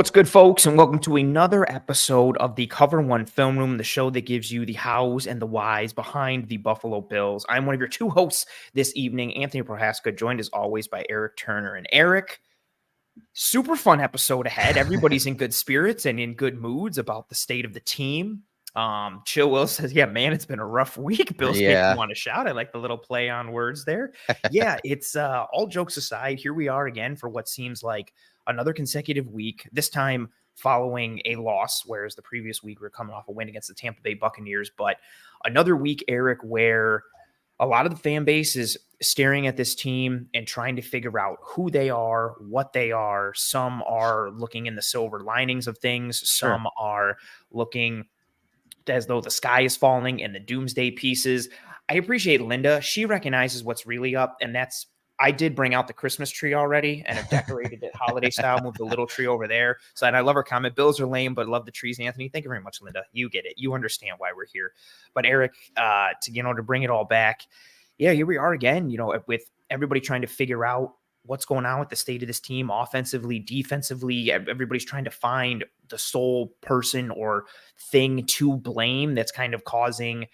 What's good, folks, and welcome to another episode of the Cover One Film Room, the show that gives you the hows and the whys behind the Buffalo Bills. I'm one of your two hosts this evening, Anthony Prohaska, joined as always by Eric Turner. And Eric, super fun episode ahead. Everybody's in good spirits and in good moods about the state of the team. Chill Will says, yeah, man, it's been a rough week. Bills make you want to shout. I like the little play on words there. Yeah, it's all jokes aside, here we are again for what seems like another consecutive week, this time following a loss, whereas the previous week we were coming off a win against the Tampa Bay Buccaneers. But another week, Eric, where a lot of the fan base is staring at this team and trying to figure out who they are, what they are. Some are looking in the silver linings of things. Some are looking as though the sky is falling and the doomsday pieces. I appreciate Linda. She recognizes what's really up, and that's I did bring out the Christmas tree already and have decorated it holiday style, moved the little tree over there. So, and I love her comment. Bills are lame, but love the trees, Anthony. Thank you very much, Linda. You get it. You understand why we're here. But Eric, to bring it all back, yeah, here we are again, with everybody trying to figure out what's going on with the state of this team offensively, defensively. Everybody's trying to find the sole person or thing to blame that's kind of causing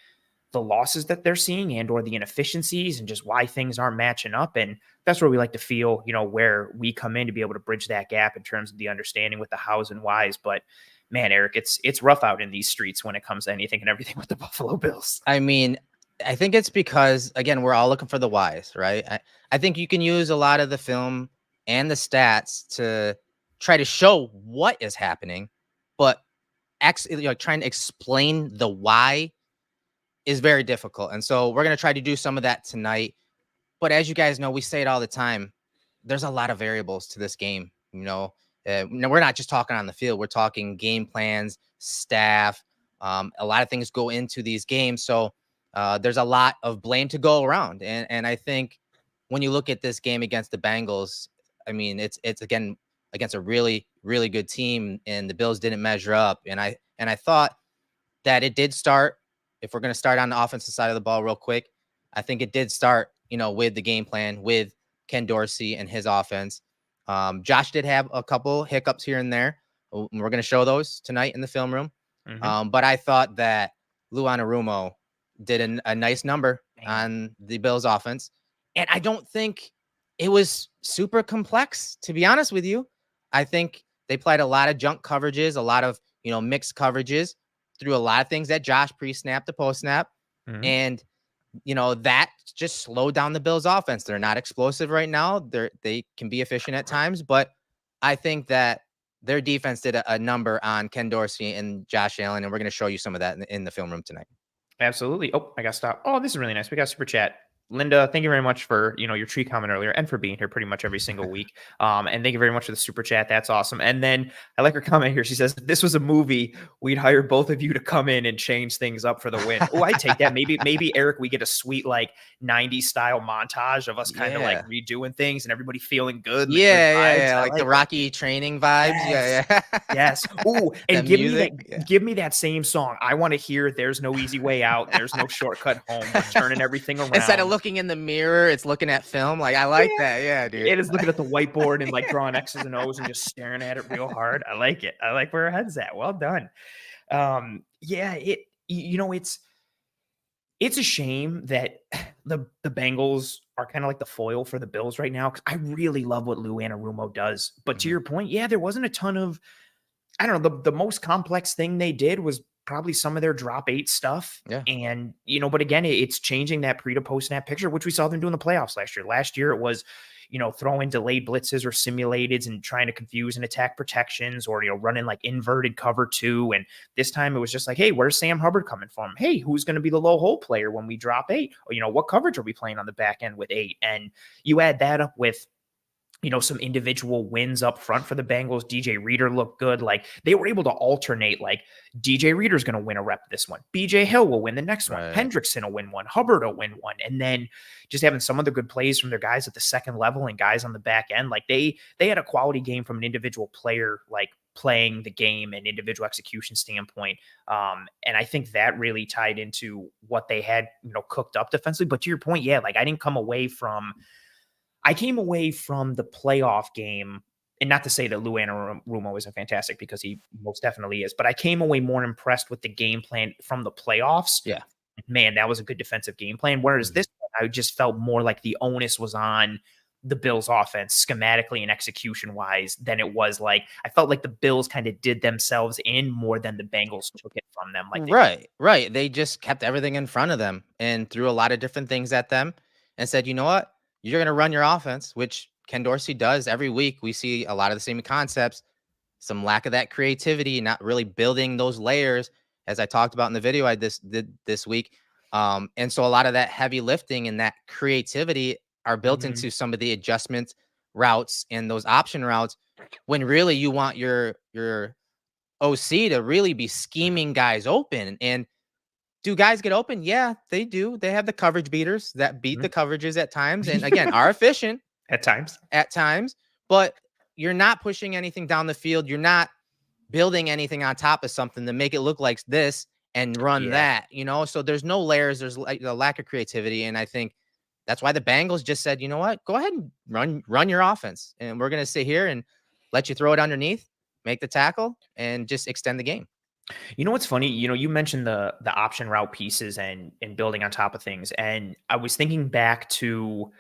the losses that they're seeing and or the inefficiencies and just why things aren't matching up. And that's where we like to feel, where we come in to be able to bridge that gap in terms of the understanding with the hows and whys. But man, Eric, it's rough out in these streets when it comes to anything and everything with the Buffalo Bills. I mean, I think it's because, again, we're all looking for the whys, right? I think you can use a lot of the film and the stats to try to show what is happening, but trying to explain the why is very difficult. And so we're going to try to do some of that tonight. But as you guys know, we say it all the time. There's a lot of variables to this game. We're not just talking on the field. We're talking game plans, staff. A lot of things go into these games. So there's a lot of blame to go around. And I think when you look at this game against the Bengals, I mean, it's again against a really, really good team, and the Bills didn't measure up. And I thought that it did start. If we're going to start on the offensive side of the ball real quick, I think it did start, with the game plan, with Ken Dorsey and his offense. Josh did have a couple hiccups here and there. We're going to show those tonight in the film room. Mm-hmm. But I thought that Lou Anarumo did a nice number on the Bills offense. And I don't think it was super complex, to be honest with you. I think they played a lot of junk coverages, a lot of, mixed coverages, through a lot of things that Josh pre-snap to post-snap. Mm-hmm. And, that just slowed down the Bills offense. They're not explosive right now. They can be efficient at times, but I think that their defense did a number on Ken Dorsey and Josh Allen, and we're going to show you some of that in the film room tonight. Absolutely. Oh, I got to stop. Oh, this is really nice. We got super chat. Linda, thank you very much for, your tree comment earlier and for being here pretty much every single week. And thank you very much for the super chat. That's awesome. And then I like her comment here. She says, if this was a movie, we'd hire both of you to come in and change things up for the win. Oh, I take that. Maybe Eric, we get a sweet, 90s style montage of us kind of redoing things and everybody feeling good. Yeah. Like the Rocky training vibes. Yes. Yeah. Yes. Ooh, and give me that same song. I want to hear There's No Easy Way Out. There's no shortcut home. We're turning everything around. Instead of looking in the mirror, it's looking at film. I like that. Yeah, dude. It is looking at the whiteboard and drawing X's and O's and just staring at it real hard. I like it. I like where her head's at. Well done. It's a shame that the Bengals are kind of like the foil for the Bills right now, because I really love what Lou Anarumo does. But to your point, there wasn't a ton of, I don't know, the most complex thing they did was probably some of their drop 8 stuff. Yeah. And, but again, it's changing that pre to post snap picture, which we saw them do in the playoffs last year. Last year, it was, throwing delayed blitzes or simulateds and trying to confuse and attack protections, or, running inverted cover 2. And this time it was just hey, where's Sam Hubbard coming from? Hey, who's going to be the low hole player when we drop 8? Or, what coverage are we playing on the back end with 8? And you add that up with, some individual wins up front for the Bengals. DJ Reader looked good. They were able to alternate, DJ Reader's going to win a rep this one. BJ Hill will win the next one. Hendrickson will win one. Hubbard will win one. And then just having some of the good plays from their guys at the second level and guys on the back end. They had a quality game from an individual player, playing the game and individual execution standpoint. And I think that really tied into what they had, cooked up defensively. But to your point, I came away from the playoff game and not to say that Lou Anarumo isn't fantastic, because he most definitely is, but I came away more impressed with the game plan from the playoffs. Yeah. Man, that was a good defensive game plan. Whereas Mhm. this one, I just felt more like the onus was on the Bills offense schematically and execution wise than it was like, I felt like the Bills kind of did themselves in more than the Bengals took it from them. Like they, Right, right. They just kept everything in front of them and threw a lot of different things at them and said, you know what? You're going to run your offense, which Ken Dorsey does every week. We see a lot of the same concepts, some lack of that creativity, not really building those layers, as I talked about in the video I did this week. And so a lot of that heavy lifting and that creativity are built Mhm. into some of the adjustment routes and those option routes when really you want your OC to really be scheming guys open. And do guys get open? Yeah, they do. They have the coverage beaters that beat the Mhm. coverages at times and again are efficient At times. at times, but you're not pushing anything down the field. You're not building anything on top of something to make it look like this and run Yeah. that, So there's no layers. There's like a lack of creativity. And I think that's why the Bengals just said, you know what, go ahead and run your offense. And we're going to sit here and let you throw it underneath, make the tackle, and just extend the game. You know what's funny? You mentioned the option route pieces and building on top of things. And I was thinking back to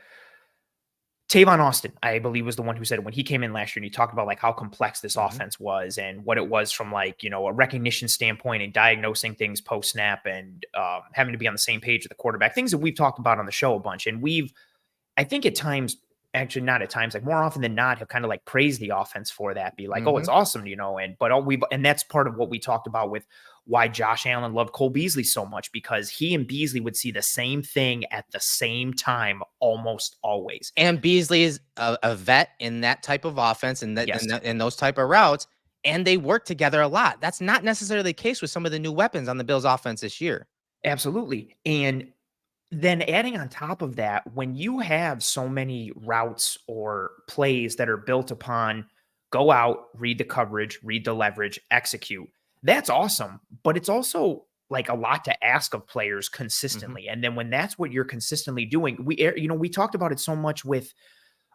Tavon Austin, I believe, was the one who said it when he came in last year, and he talked about like how complex this Mhm. offense was and what it was from like, a recognition standpoint and diagnosing things post snap and having to be on the same page with the quarterback, things that we've talked about on the show a bunch. And I think at times, actually not at times, like more often than not, have kind of like praised the offense for that, be like, oh, it's Mhm. awesome, and that's part of what we talked about with why Josh Allen loved Cole Beasley so much, because he and Beasley would see the same thing at the same time almost always. And Beasley is a vet in that type of offense and that Yes, in those type of routes, and they work together a lot. That's not necessarily the case with some of the new weapons on the Bills offense this year. absolutely. And then adding on top of that, when you have so many routes or plays that are built upon go out, read the coverage, read the leverage, execute, that's awesome. But it's also like a lot to ask of players Mhm. consistently. And then when that's what you're consistently doing, we talked about it so much with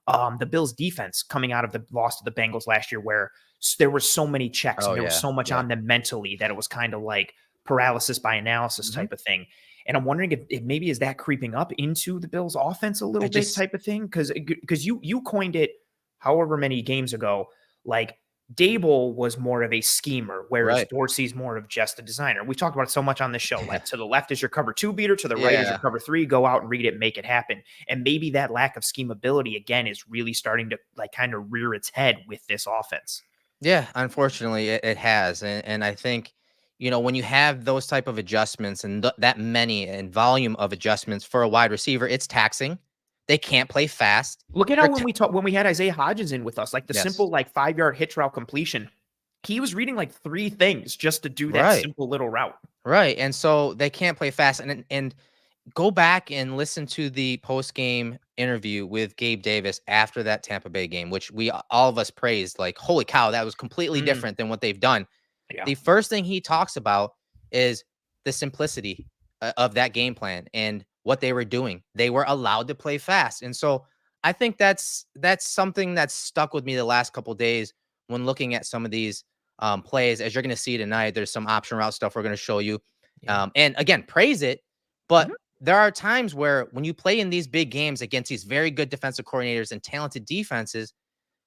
the Bills defense coming out of the loss to the Bengals last year, where there were so many checks Oh and there was yeah, so much yeah. on them mentally that it was kind of like paralysis by analysis Mhm. type of thing. And I'm wondering if maybe is that creeping up into the Bills offense a I little bit just type of thing? Because you coined it however many games ago, like Dable was more of a schemer, whereas right. Dorsey's more of just a designer. We talked about it so much on the show. Like to the left is your cover two beater, to the right is your Yeah. cover three. Go out and read it, make it happen. And maybe that lack of schemability again is really starting to like kind of rear its head with this offense. Yeah, unfortunately, it has, and I think when you have those type of adjustments and that many and volume of adjustments for a wide receiver, it's taxing. They can't play fast. Look at how They're when we had Isaiah Hodgins in with us, like the yes, simple like 5 yard hitch route completion, he was reading like three things just to do that right, simple little route. right, and so they can't play fast, and go back and listen to the post game interview with Gabe Davis after that Tampa Bay game, which all of us praised, like holy cow, that was completely Mm, different than what they've done. yeah. The first thing he talks about is the simplicity of that game plan and what they were doing. They were allowed to play fast. And so I think that's something that's stuck with me the last couple days when looking at some of these plays. As you're going to see tonight, there's some option route stuff we're going to show you. Yeah. And again, praise it. But Mhm. there are times where when you play in these big games against these very good defensive coordinators and talented defenses,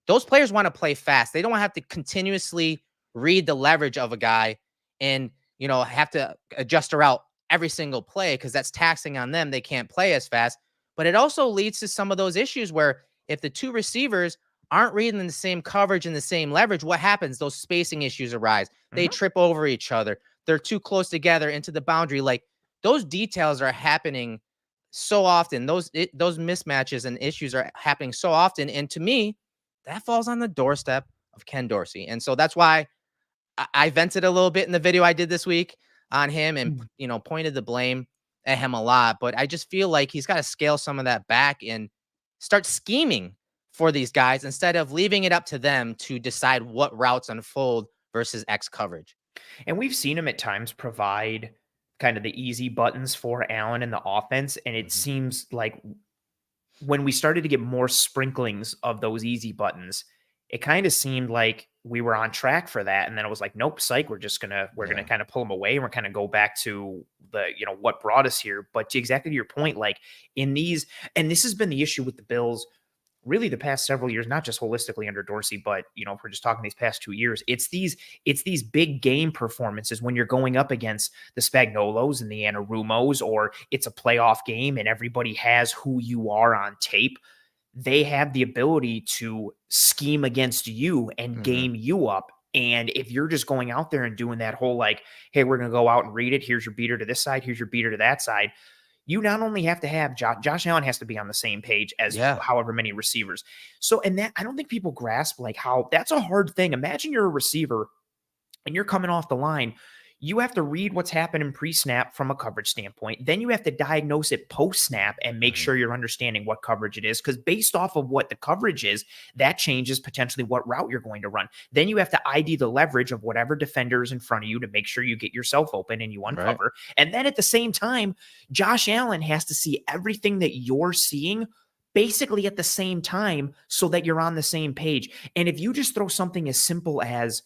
those players want to play fast. They don't want to have to continuously read the leverage of a guy and, have to adjust a route every single play because that's taxing on them. They can't play as fast. But it also leads to some of those issues where if the two receivers aren't reading the same coverage and the same leverage, what happens? Those spacing issues arise. They Mhm. trip over each other. They're too close together into the boundary. Like those details are happening so often. Those mismatches and issues are happening so often. And to me, that falls on the doorstep of Ken Dorsey. And so that's why I vented a little bit in the video I did this week on him and, Mm. pointed the blame at him a lot. But I just feel like he's got to scale some of that back and start scheming for these guys instead of leaving it up to them to decide what routes unfold versus X coverage. And we've seen him at times provide kind of the easy buttons for Allen in the offense. And it Mhm. seems like when we started to get more sprinklings of those easy buttons, it kind of seemed like we were on track for that. And then it was like, nope, psych, we're gonna Yeah. kind of pull them away and we're kind of go back to the, what brought us here. But to exactly to your point, like in these, and this has been the issue with the Bills really the past several years, not just holistically under Dorsey, but if we're just talking these past 2 years, it's these big game performances when you're going up against the Spagnolos and the Anarumos, or it's a playoff game and everybody has who you are on tape. They have the ability to scheme against you and Mhm. game you up. And if you're just going out there and doing that whole like, hey, we're going to go out and read it. Here's your beater to this side. Here's your beater to that side. You not only have to have Josh Allen has to be on the same page as Yeah. however many receivers. So, and that I don't think people grasp like how that's a hard thing. Imagine you're a receiver and you're coming off the line. You have to read what's happening pre-snap from a coverage standpoint. Then you have to diagnose it post-snap and make Mhm. sure you're understanding what coverage it is. Because based off of what the coverage is, that changes potentially what route you're going to run. Then you have to ID the leverage of whatever defender is in front of you to make sure you get yourself open and you Right. uncover. And then at the same time, Josh Allen has to see everything that you're seeing basically at the same time so that you're on the same page. And if you just throw something as simple as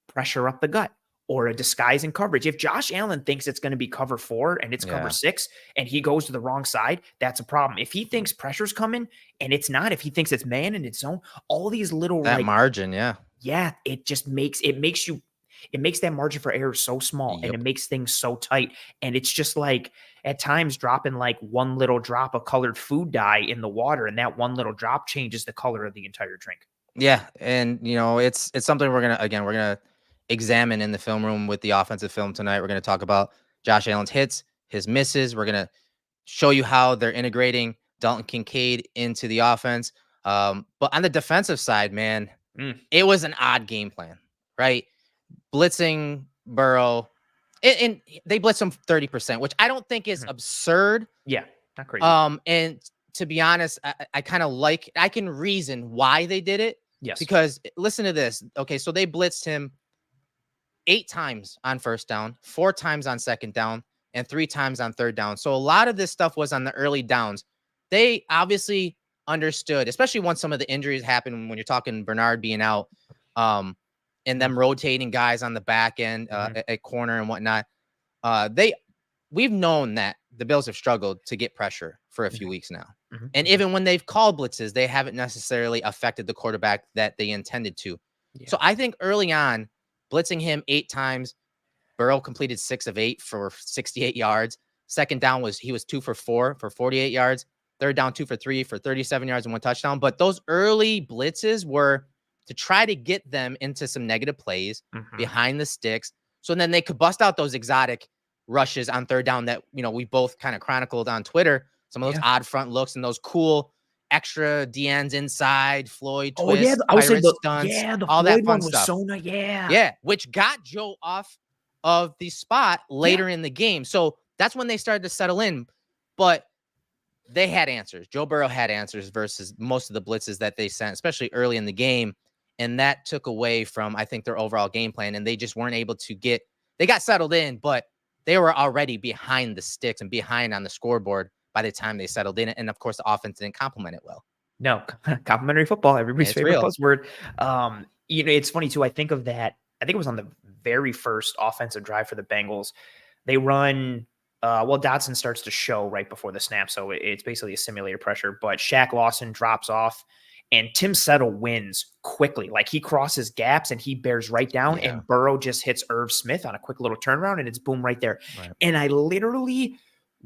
pressure up the gut or a disguise in coverage. If Josh Allen thinks it's going to be cover 4 and it's cover Yeah. 6 and he goes to the wrong side, that's a problem. If he thinks pressure's coming and it's not, if he thinks it's man and it's zone, all these little That like, margin, yeah. yeah, it makes that margin for error so small and it Yep. makes things so tight. And it's just like at times dropping like one little drop of colored food dye in the water, and that one little drop changes the color of the entire drink. Yeah, and it's something we're gonna examine in the film room with the offensive film tonight. We're gonna talk about Josh Allen's hits, his misses. We're gonna show you how they're integrating Dalton Kincaid into the offense. But on the defensive side, man, Mm, it was an odd game plan, right? Blitzing Burrow, and they blitzed him 30%, which I don't think is mhm. absurd. Yeah, not crazy. And to be honest, I kind of like I can reason why they did it Yes. because listen to this. Okay, so they blitzed him 8 times on first down, 4 times on second down, and 3 times on third down. So a lot of this stuff was on the early downs. They obviously understood, especially once some of the injuries happened when you're talking Bernard being out, and Mm, them rotating guys on the back end mhm, at corner and whatnot. They we've known that the Bills have struggled to get pressure for a few mhm, weeks now. mhm, And mhm. even when they've called blitzes, they haven't necessarily affected the quarterback that they intended to. Yeah. So I think early on, blitzing him 8 times, Burrow completed 6 of 8 for 68 yards. Second down was he was 2 for 4 for 48 yards. Third down, 2 for 3 for 37 yards and 1 touchdown. But those early blitzes were to try to get them into some negative plays Mhm. behind the sticks. So then they could bust out those exotic rushes on third down that we both kind of chronicled on Twitter. Some of those Yeah. odd front looks and those cool extra DNs inside, Floyd Oh, yeah, twist, I would say pirate stunts, the all that Floyd fun one was stuff. so nice. Yeah. Yeah, which got Joe off of the spot Yeah. later in the game. So that's when they started to settle in. But they had answers. Joe Burrow had answers versus most of the blitzes that they sent, especially early in the game. And that took away from, I think, their overall game plan. And they just weren't able to they got settled in, but they were already behind the sticks and behind on the scoreboard by the time they settled in. And of course, the offense didn't complement it well. No, complimentary football, everybody's It's favorite real. buzzword. It's funny too, I think of that I think it was on the very first offensive drive for the Bengals. They run Dodson starts to show right before the snap, so it's basically a simulator pressure, but Shaq Lawson drops off and Tim Settle wins quickly. Like he crosses gaps and he bears right down, Yeah. and Burrow just hits Irv Smith on a quick little turnaround and it's boom right there. Right. And I literally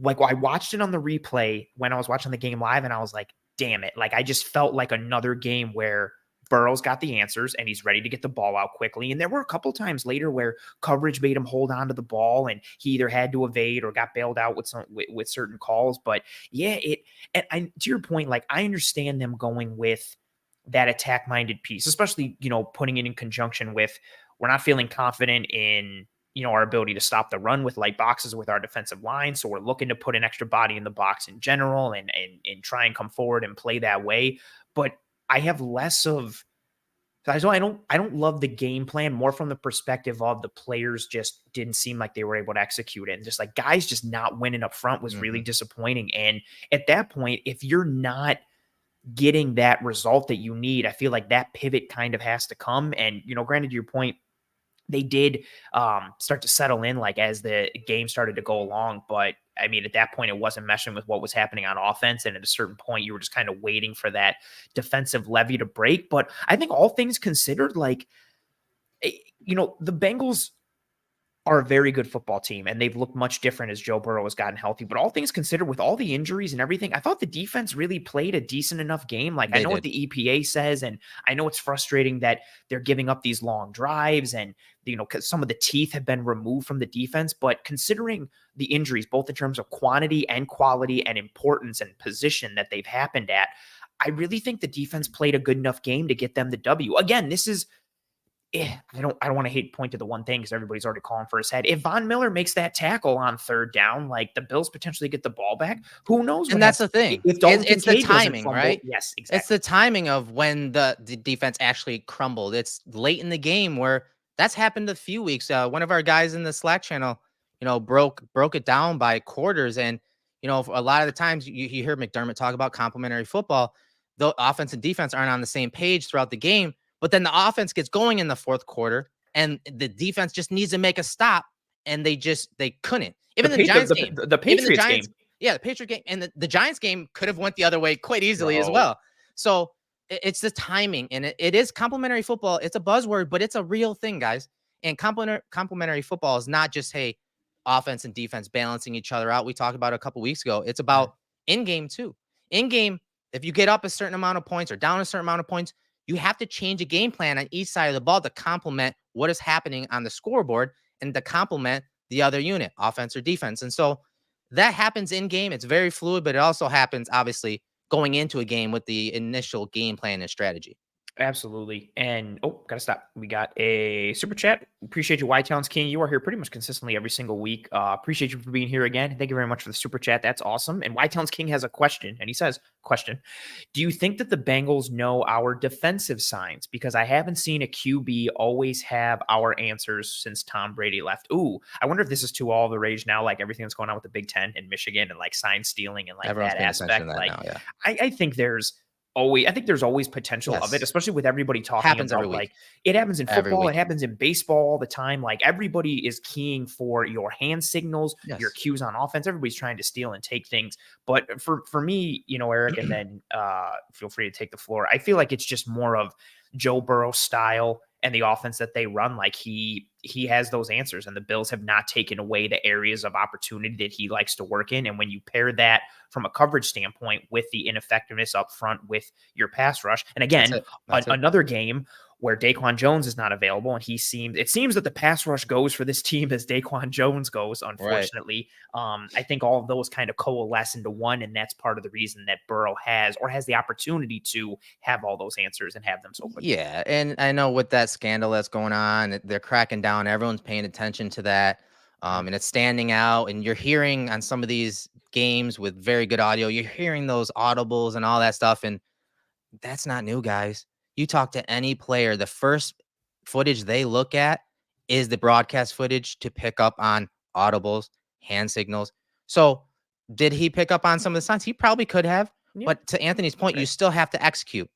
I watched it on the replay when I was watching the game live and I was like, damn it. Like I just felt like another game where Burrow's got the answers and he's ready to get the ball out quickly. And there were a couple times later where coverage made him hold on to the ball and he either had to evade or got bailed out with certain calls. But yeah, to your point, like I understand them going with that attack minded piece, especially, putting it in conjunction with we're not feeling confident in our ability to stop the run with light boxes with our defensive line. So we're looking to put an extra body in the box in general and try and come forward and play that way. But I have less of I don't love the game plan more from the perspective of the players just didn't seem like they were able to execute it. And just like guys just not winning up front was really Mm-hmm. disappointing. And at that point, if you're not getting that result that you need. I feel like that pivot kind of has to come. And, granted, to your point, they did start to settle in like as the game started to go along. But I mean, at that point, it wasn't meshing with what was happening on offense. And at a certain point, you were just kind of waiting for that defensive levee to break. But I think all things considered, like, the Bengals are a very good football team, and they've looked much different as Joe Burrow has gotten healthy. But all things considered, with all the injuries and everything, I thought the defense really played a decent enough game. Like, I know what the EPA says, and I know it's frustrating that they're giving up these long drives, and because some of the teeth have been removed from the defense. But considering the injuries, both in terms of quantity and quality and importance and position that they've happened at, I really think the defense played a good enough game to get them the W. Again, this is I don't want to point to the one thing because everybody's already calling for his head. If Von Miller makes that tackle on third down, like the Bills potentially get the ball back, who knows? And that's the thing. If Dalton it's the Kincaid timing, right? Yes, exactly. It's the timing of when the defense actually crumbled. It's late in the game where that's happened a few weeks. One of our guys in the Slack channel, broke it down by quarters. And, a lot of the times you hear McDermott talk about complementary football. The offense and defense aren't on the same page throughout the game. But then the offense gets going in the fourth quarter, and the defense just needs to make a stop, and they couldn't. Even the Giants game, the Patriots game, the Patriot game, and the Giants game could have went the other way quite easily as well. So it's the timing, and it is complementary football. It's a buzzword, but it's a real thing, guys. And complementary football is not just offense and defense balancing each other out. We talked about it a couple weeks ago. It's about in game too. In game, if you get up a certain amount of points or down a certain amount of points, you have to change a game plan on each side of the ball to complement what is happening on the scoreboard and to complement the other unit, offense or defense. And so that happens in game. It's very fluid, but it also happens, obviously, going into a game with the initial game plan and strategy. Absolutely. And gotta stop. We got a super chat. Appreciate you, Whitetown's King. You are here pretty much consistently every single week. Appreciate you for being here again. Thank you very much for the super chat. That's awesome. And Whitetown's King has a question, and he says, question, do you think that the Bengals know our defensive signs? Because I haven't seen a QB always have our answers since Tom Brady left. Ooh, I wonder if this is to all the rage now, like everything that's going on with the Big Ten and Michigan and like sign stealing and like everyone's that aspect. Like now, yeah. I think there's always potential of it, especially with everybody talking about like it happens in football, it happens in baseball all the time. Like everybody is keying for your hand signals, your cues on offense. Everybody's trying to steal and take things. But for me, Eric, and then feel free to take the floor. I feel like it's just more of Joe Burrow style and the offense that they run. Like he has those answers, and the Bills have not taken away the areas of opportunity that he likes to work in. And when you pair that from a coverage standpoint with the ineffectiveness up front with your pass rush, and again, another game where Daquan Jones is not available, and it seems that the pass rush goes for this team as Daquan Jones goes, unfortunately. Right. I think all of those kind of coalesce into one, and that's part of the reason that Burrow has the opportunity to have all those answers and have them so quickly. Yeah, and I know with that scandal that's going on, they're cracking down. Everyone's paying attention to that, and it's standing out. And you're hearing on some of these games with very good audio, you're hearing those audibles and all that stuff, and that's not new, guys. You talk to any player, the first footage they look at is the broadcast footage to pick up on audibles, hand signals. So did he pick up on some of the signs? He probably could have. Yeah. But to Anthony's point, you still have to execute.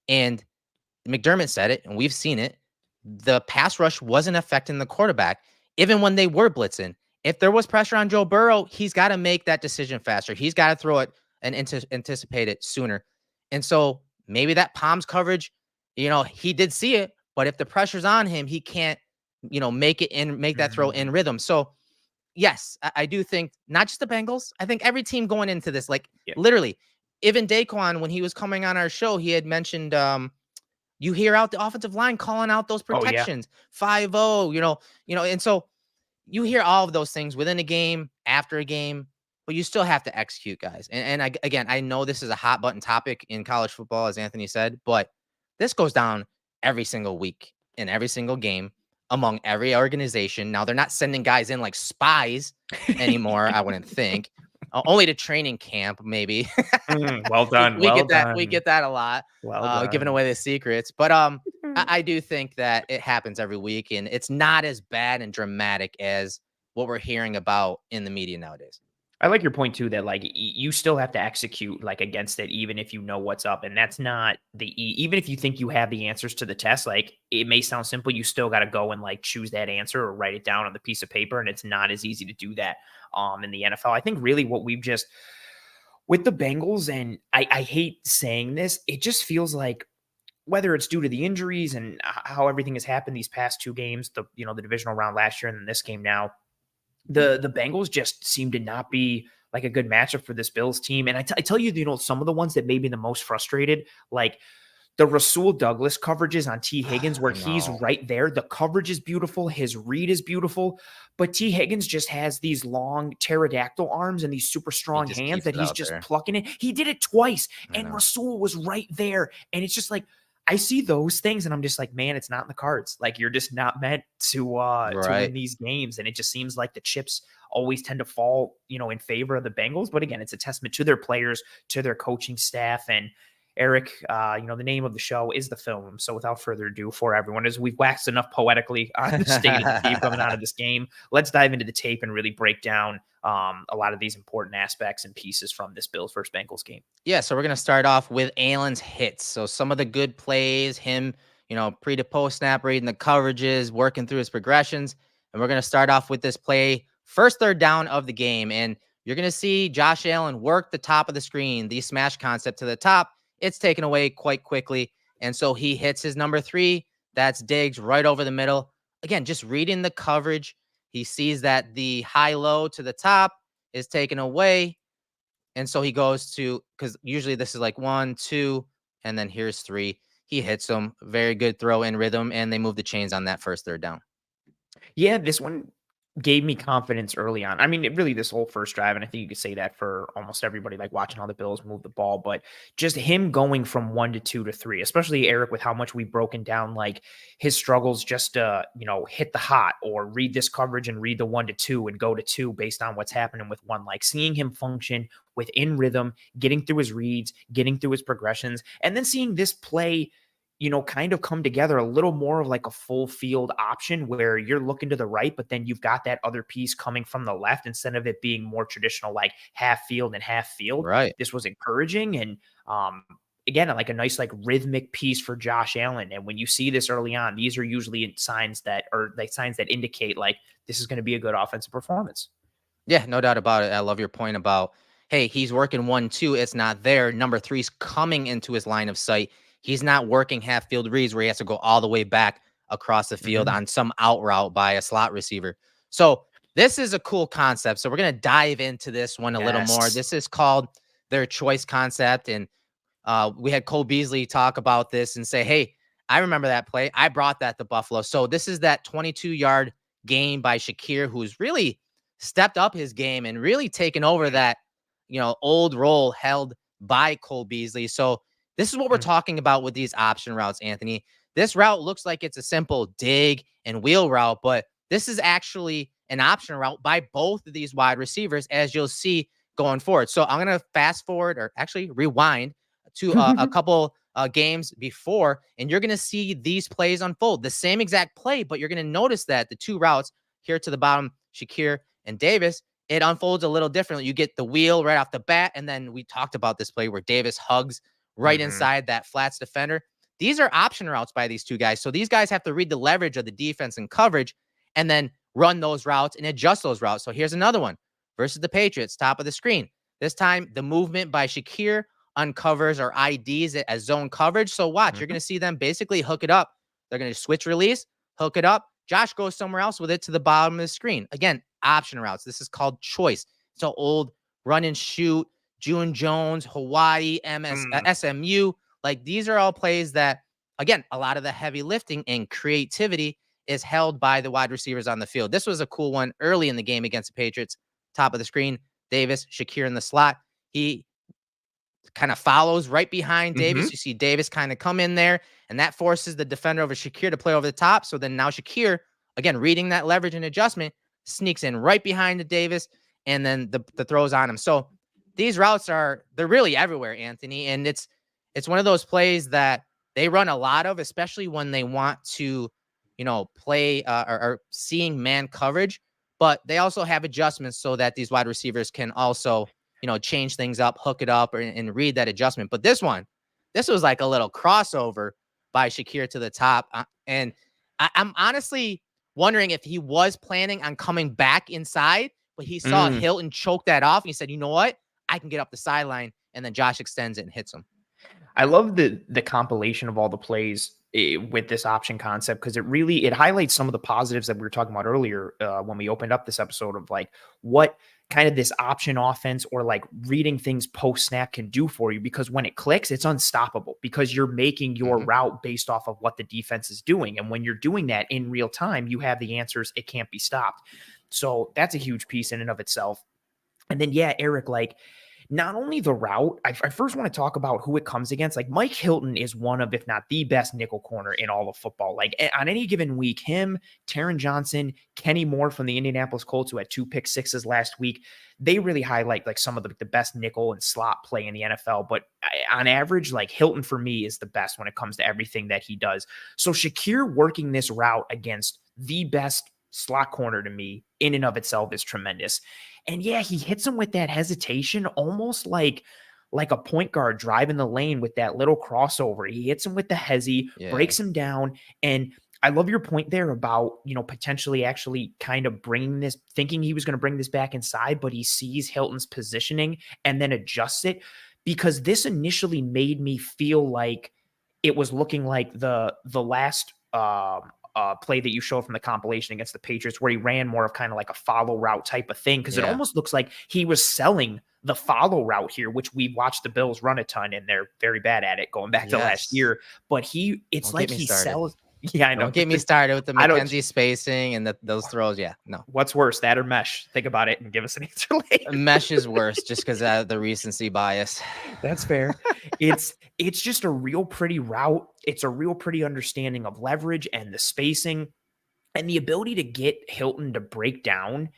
And McDermott said it, and we've seen it. The pass rush wasn't affecting the quarterback, even when they were blitzing. If there was pressure on Joe Burrow, he's got to make that decision faster. He's got to throw it and anticipate it sooner. And so maybe that Palms coverage, he did see it, but if the pressure's on him, he can't, make that throw in rhythm. So yes, I do think not just the Bengals. I think every team going into this, literally, even Daquan, when he was coming on our show, he had mentioned, you hear out the offensive line calling out those protections, 5-0, and so you hear all of those things within a game, after a game, but you still have to execute, guys. And again, I know this is a hot button topic in college football, as Anthony said, but this goes down every single week in every single game among every organization. Now, they're not sending guys in like spies anymore, I wouldn't think. Only to training camp, maybe. Well done. We get that a lot. Giving away the secrets. But I do think that it happens every week, and it's not as bad and dramatic as what we're hearing about in the media nowadays. I like your point too that like you still have to execute like against it even if you know what's up, and that's not even if you think you have the answers to the test, like it may sound simple, you still got to go and like choose that answer or write it down on the piece of paper, and it's not as easy to do that in the NFL. I think really what we've just with the Bengals, and I hate saying this, it just feels like whether it's due to the injuries and how everything has happened these past two games, the divisional round last year and then this game now, the Bengals just seem to not be like a good matchup for this Bills team. And I tell you, some of the ones that made me the most frustrated, like the Rasul Douglas coverages on T. Higgins, where I he's know. right there. The coverage is beautiful. His read is beautiful. But T. Higgins just has these long pterodactyl arms and these super He strong just hands keeps that it he's out just there. plucking it. He did it twice, I and know. Rasul was right there. And it's just like, I see those things and I'm just like, man, it's not in the cards. Like you're just not meant to win Right. these games. And it just seems like the chips always tend to fall, in favor of the Bengals. But again, it's a testament to their players, to their coaching staff. And Eric, the name of the show is The Film. So without further ado, for everyone, as we've waxed enough poetically on the state of the team coming out of this game, let's dive into the tape and really break down a lot of these important aspects and pieces from this Bills versus Bengals game. Yeah, so we're gonna start off with Allen's hits. So some of the good plays, him, pre to post snap, reading the coverages, working through his progressions. And we're gonna start off with this play, first third down of the game. And you're gonna see Josh Allen work the top of the screen, the smash concept to the top. It's taken away quite quickly. And so he hits his number 3. That's Diggs right over the middle. Again, just reading the coverage. He sees that the high low to the top is taken away. And so he goes to, because usually this is like 1, 2, and then here's 3. He hits them. Very good throw in rhythm, and they move the chains on that first third down. Yeah, this one gave me confidence early on. I mean, really this whole first drive, and I think you could say that for almost everybody, like watching how the Bills move the ball, but just him going from 1 to 2 to 3, especially Eric, with how much we've broken down, like his struggles just to, hit the hot or read this coverage and read the 1 to 2 and go to 2 based on what's happening with one, like seeing him function within rhythm, getting through his reads, getting through his progressions, and then seeing this play kind of come together a little more of like a full field option where you're looking to the right, but then you've got that other piece coming from the left instead of it being more traditional, like half field and half field. Right. This was encouraging. And again, like a nice, like rhythmic piece for Josh Allen. And when you see this early on, these are usually signs that indicate like this is going to be a good offensive performance. Yeah, no doubt about it. I love your point about, hey, he's working 1, 2. It's not there. Number 3's coming into his line of sight. He's not working half field reads where he has to go all the way back across the field Mhm. on some out route by a slot receiver. So this is a cool concept. So we're going to dive into this one a little more. Yes. This is called their choice concept. And we had Cole Beasley talk about this and say, hey, I remember that play. I brought that to Buffalo. So this is that 22-yard gain by Shakir, who's really stepped up his game and really taken over that, old role held by Cole Beasley. So this is what we're Mhm. talking about with these option routes, Anthony. This route looks like it's a simple dig and wheel route, but this is actually an option route by both of these wide receivers, as you'll see going forward. So I'm going to fast forward, or actually rewind to a couple games before, and you're going to see these plays unfold. The same exact play, but you're going to notice that the two routes here to the bottom, Shakir and Davis, it unfolds a little differently. You get the wheel right off the bat, and then we talked about this play where Davis hugs right Mhm. inside that flats defender. These are option routes by these two guys. So these guys have to read the leverage of the defense and coverage and then run those routes and adjust those routes. So here's another one versus the Patriots, top of the screen. This time, the movement by Shakir uncovers or IDs it as zone coverage. So watch, you're going Mhm. to see them basically hook it up. They're going to switch release, hook it up. Josh goes somewhere else with it to the bottom of the screen. Again, option routes. This is called choice. So old run and shoot, June Jones, Hawaii, Mm. SMU. Like these are all plays that, again, a lot of the heavy lifting and creativity is held by the wide receivers on the field. This was a cool one early in the game against the Patriots. Top of the screen, Davis, Shakir in the slot. He kind of follows right behind Davis. Mhm. You see Davis kind of come in there, and that forces the defender over Shakir to play over the top. So then now Shakir, again, reading that leverage and adjustment, sneaks in right behind the Davis, and then the throws on him. So these routes they're really everywhere, Anthony. And it's one of those plays that they run a lot of, especially when they want to, play or seeing man coverage. but they also have adjustments so that these wide receivers can also, change things up, hook it up, and read that adjustment. But this was like a little crossover by Shakir to the top. And I'm honestly wondering if he was planning on coming back inside, but he saw Mm. Hilton choke that off. And he said, you know what? I can get up the sideline. And then Josh extends it and hits him. I love the compilation of all the plays with this option concept, because it highlights some of the positives that we were talking about earlier when we opened up this episode of like what kind of this option offense or like reading things post snap can do for you, because when it clicks, it's unstoppable because you're making your route based off of what the defense is doing. And when you're doing that in real time, you have the answers. It can't be stopped. So that's a huge piece in and of itself. And then, yeah, Eric, like, not only the route, I first want to talk about who it comes against. Like, Mike Hilton is one of, if not the best nickel corner in all of football. Like, on any given week, him, Taron Johnson, Kenny Moore from the Indianapolis Colts, who had 2 pick sixes last week, they really highlight like some of the best nickel and slot play in the NFL. But on average, like, Hilton for me is the best when it comes to everything that he does. So Shakir working this route against the best slot corner to me in and of itself is tremendous. And yeah, he hits him with that hesitation, almost like a point guard driving the lane with that little crossover. He hits him with the hezzy, breaks him down. And I love your point there about, potentially actually kind of thinking he was going to bring this back inside, but he sees Hilton's positioning and then adjusts it, because this initially made me feel like it was looking like the last play that you showed from the compilation against the Patriots, where he ran more of kind of like a follow route type of thing. Cause it almost looks like he was selling the follow route here, which we've watched the Bills run a ton and they're very bad at it going back to last year. But it's like he sells. Yeah, I know. Don't get me started with the McKenzie spacing and those throws. Yeah, no. What's worse, that or mesh? Think about it and give us an answer later. Mesh is worse just because of the recency bias. That's fair. It's just a real pretty route. It's a real pretty understanding of leverage and the spacing and the ability to get Hilton to break down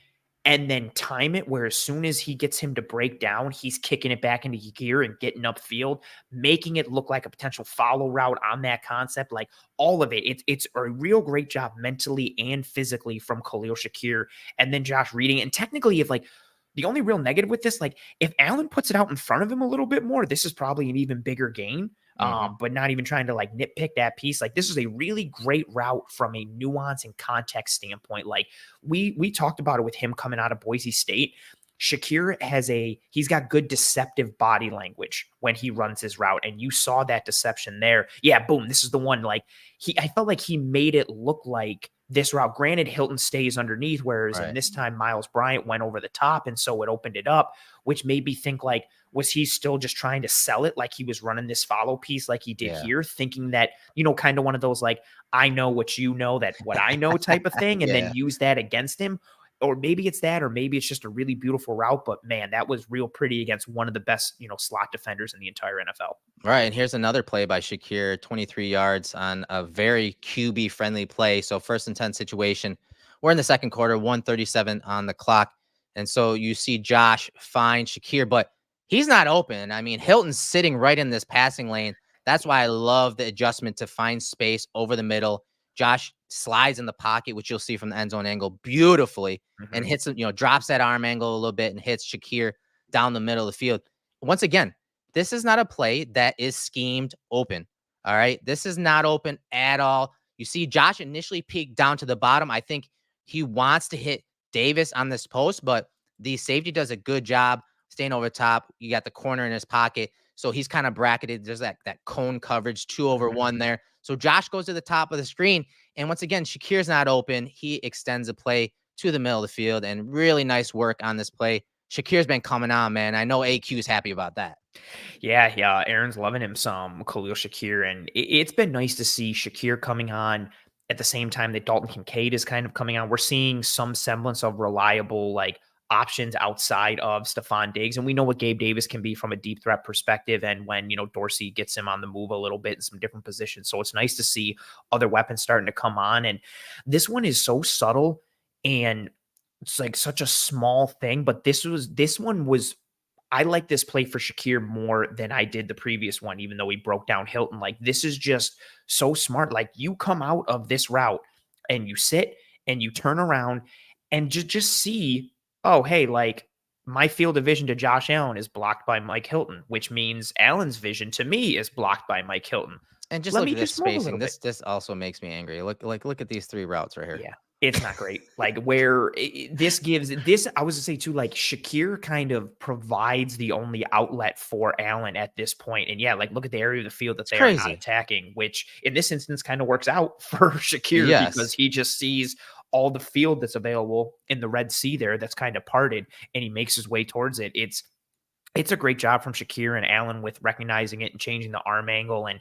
and then time it, where as soon as he gets him to break down, he's kicking it back into gear and getting upfield, making it look like a potential follow route on that concept. Like, all of it, it's a real great job mentally and physically from Khalil Shakir, and then Josh reading it. And technically, if like the only real negative with this, like if Allen puts it out in front of him a little bit more, this is probably an even bigger gain. But not even trying to like nitpick that piece. Like, this is a really great route from a nuance and context standpoint. Like, we talked about it with him coming out of Boise State. Shakir he's got good deceptive body language when he runs his route. And you saw that deception there. Yeah, boom. This is the one. Like, I felt like he made it look like this route. Granted, Hilton stays underneath, whereas in this time, Miles Bryant went over the top. And so it opened it up, which made me think like, was he still just trying to sell it like he was running this follow piece like he did here, thinking that, kind of one of those like, I know what you know, that what I know type of thing, and then use that against him? Or maybe it's that, or maybe it's just a really beautiful route. But man, that was real pretty against one of the best, slot defenders in the entire NFL. Right. And here's another play by Shakir, 23 yards on a very QB friendly play. So 1st and 10 situation. We're in the second quarter, 1:37 on the clock. And so you see Josh find Shakir, but he's not open. I mean, Hilton's sitting right in this passing lane. That's why I love the adjustment to find space over the middle. Josh slides in the pocket, which you'll see from the end zone angle beautifully, and hits him, drops that arm angle a little bit and hits Shakir down the middle of the field. Once again, this is not a play that is schemed open. All right. This is not open at all. You see Josh initially peeked down to the bottom. I think he wants to hit Davis on this post, but the safety does a good job staying over top. You got the corner in his pocket. So he's kind of bracketed. There's that cone coverage, 2 over 1 there. So Josh goes to the top of the screen. And once again, Shakir's not open. He extends the play to the middle of the field, and really nice work on this play. Shakir's been coming on, man. I know AQ is happy about that. Yeah. Aaron's loving him some, Khalil Shakir. And it's been nice to see Shakir coming on at the same time that Dalton Kincaid is kind of coming on. We're seeing some semblance of reliable, like, options outside of Stefon Diggs. And we know what Gabe Davis can be from a deep threat perspective. And when, Dorsey gets him on the move a little bit in some different positions. So it's nice to see other weapons starting to come on. And this one is so subtle and it's like such a small thing, but this one was, I like this play for Shakir more than I did the previous one, even though he broke down Hilton. Like, this is just so smart. Like, you come out of this route and you sit and you turn around and just see, oh, hey, like my field of vision to Josh Allen is blocked by Mike Hilton, which means Allen's vision to me is blocked by Mike Hilton. And just Let look me at this just move a spacing. little bit. This also makes me angry. Look at these 3 routes right here. Yeah, it's not great. Like where this gives this, I was to say too, like Shakir kind of provides the only outlet for Allen at this point. And yeah, like look at the area of the field that It's they are not crazy. attacking, which in this instance kind of works out for Shakir because Yes. he just sees all the field that's available in the Red Sea there that's kind of parted, and he makes his way towards it. It's a great job from Shakir and Allen with recognizing it and changing the arm angle. And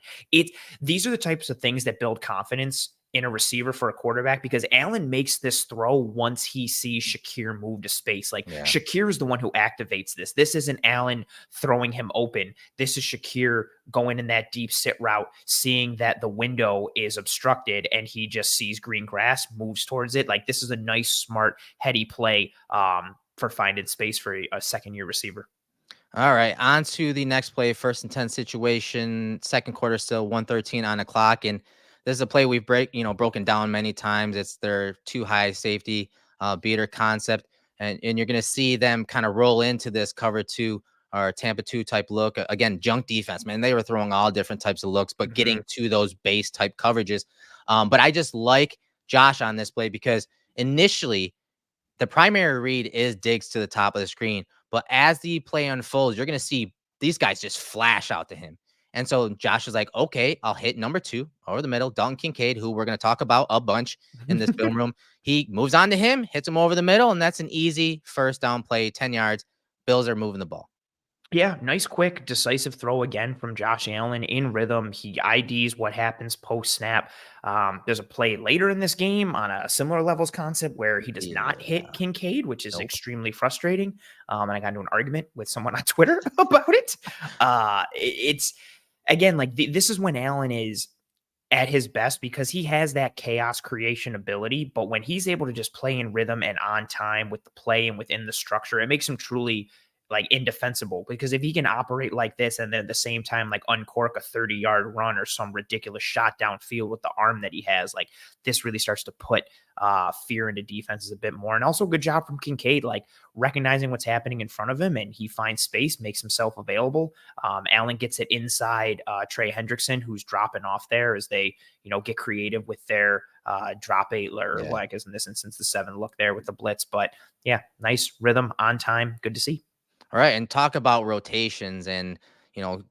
these are the types of things that build confidence in a receiver for a quarterback, because Allen makes this throw once he sees Shakir move to space. Like Yeah. Shakir is the one who activates this. This isn't Allen throwing him open. This is Shakir going in that deep sit route, seeing that the window is obstructed and he just sees green grass, moves towards it. Like this is a nice, smart, heady play for finding space for a second-year receiver. All right, on to the next play. First and 10 situation. Second quarter, still 113 on the clock, and this is a play we've broken down many times. It's their too high safety beater concept, and you're going to see them kind of roll into this cover 2 or Tampa 2 type look. Again, junk defense, man. They were throwing all different types of looks, but getting to those base type coverages. But I just like Josh on this play because initially the primary read is Diggs to the top of the screen. But as the play unfolds, you're going to see these guys just flash out to him. And so Josh is like, okay, I'll hit number 2 over the middle, Dalton Kincaid, who we're going to talk about a bunch in this film room. He moves on to him, hits him over the middle, and that's an easy first down play, 10 yards. Bills are moving the ball. Yeah, nice, quick, decisive throw again from Josh Allen in rhythm. He IDs what happens post snap. There's a play later in this game on a similar levels concept where he does not hit Yeah. Kincaid, which is Nope. extremely frustrating. And I got into an argument with someone on Twitter about it. It's again like this is when Allen is at his best because he has that chaos creation ability. But when he's able to just play in rhythm and on time with the play and within the structure, it makes him truly like indefensible, because if he can operate like this and then at the same time like uncork a 30-yard run or some ridiculous shot downfield with the arm that he has, like this really starts to put fear into defenses a bit more. And also good job from Kincaid, like recognizing what's happening in front of him, and he finds space, makes himself available. Allen gets it inside Trey Hendrickson, who's dropping off there as they get creative with their drop 8, or well, I guess in this instance the 7 look there with the blitz. But yeah, nice rhythm, on time, good to see. All right, and talk about rotations and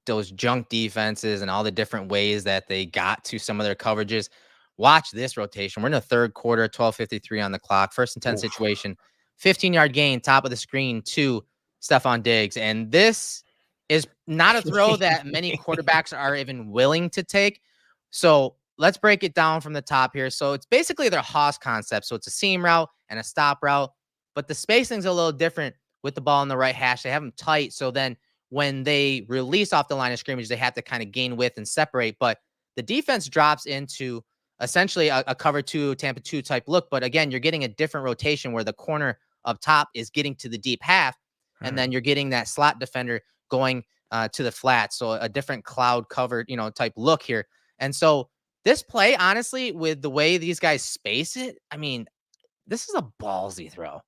those junk defenses and all the different ways that they got to some of their coverages. Watch this rotation. We're in the third quarter, 12:53 on the clock. First and 10 Oof. situation, 15-yard gain, top of the screen to Stefon Diggs. And this is not a throw that many quarterbacks are even willing to take. So let's break it down from the top here. So it's basically their Haas concept. So it's a seam route and a stop route, but the spacing's a little different with the ball in the right hash. They have them tight. So then when they release off the line of scrimmage, they have to kind of gain width and separate. But the defense drops into essentially a cover 2, Tampa 2 type look. But again, you're getting a different rotation where the corner up top is getting to the deep half. And then you're getting that slot defender going to the flat. So a different cloud covered, type look here. And so this play, honestly, with the way these guys space it, I mean, this is a ballsy throw.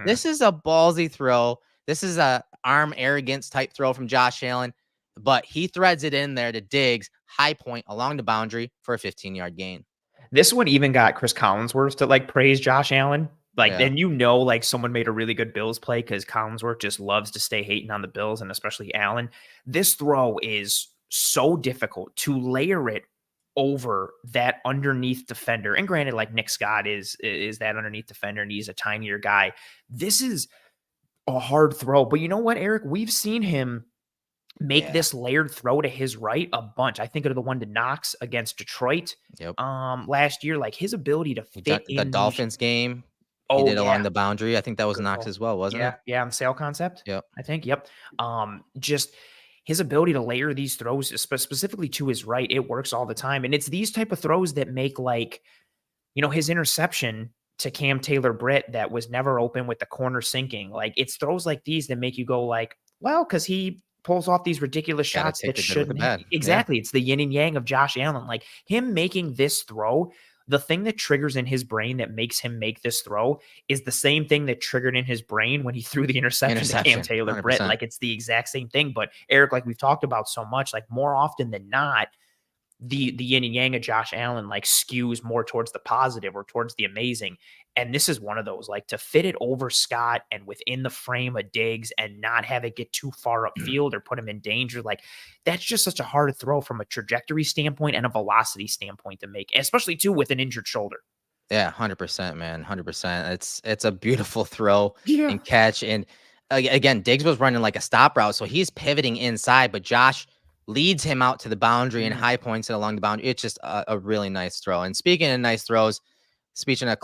This is a ballsy throw. This is a arm arrogance type throw from Josh Allen, but he threads it in there to Diggs, high point along the boundary for a 15-yard gain. This one even got Chris Collinsworth to like praise Josh Allen. Like, Yeah. and like someone made a really good Bills play because Collinsworth just loves to stay hating on the Bills and especially Allen. This throw is so difficult to layer it over that underneath defender. And granted, like Nick Scott is that underneath defender and he's a tinier guy. This is a hard throw. But you know what, Eric? We've seen him make this layered throw to his right a bunch. I think of the one to Knox against Detroit last year. Like his ability to fit The in Dolphins game, he Oh, did along the boundary. I think that was good Knox call. as well, wasn't it? Yeah, on the sale concept. Yep. I think. Yep. Just his ability to layer these throws, specifically to his right, it works all the time. And it's these type of throws that make his interception to Cam Taylor-Britt that was never open with the corner sinking. Like it's throws like these that make you go like, well, because he pulls off these ridiculous Gotta shots take that the good with the shouldn't. bad. Yeah. Exactly. It's the yin and yang of Josh Allen. Like him making this throw the thing that triggers in his brain that makes him make this throw is the same thing that triggered in his brain when he threw the interception to Cam 100%. Taylor-Britt. Like, it's the exact same thing. But Eric, like we've talked about so much, like more often than not, the yin and yang of Josh Allen like skews more towards the positive or towards the amazing. And this is one of those, like, to fit it over Scott and within the frame of Diggs and not have it get too far upfield or put him in danger. Like, that's just such a hard throw from a trajectory standpoint and a velocity standpoint to make, especially too with an injured shoulder. Yeah, 100%, man. 100%. It's a beautiful throw Yeah. and catch. And again, Diggs was running like a stop route, so he's pivoting inside, but Josh leads him out to the boundary and high points it along the boundary. It's just a really nice throw. And speaking of nice throws, speaking of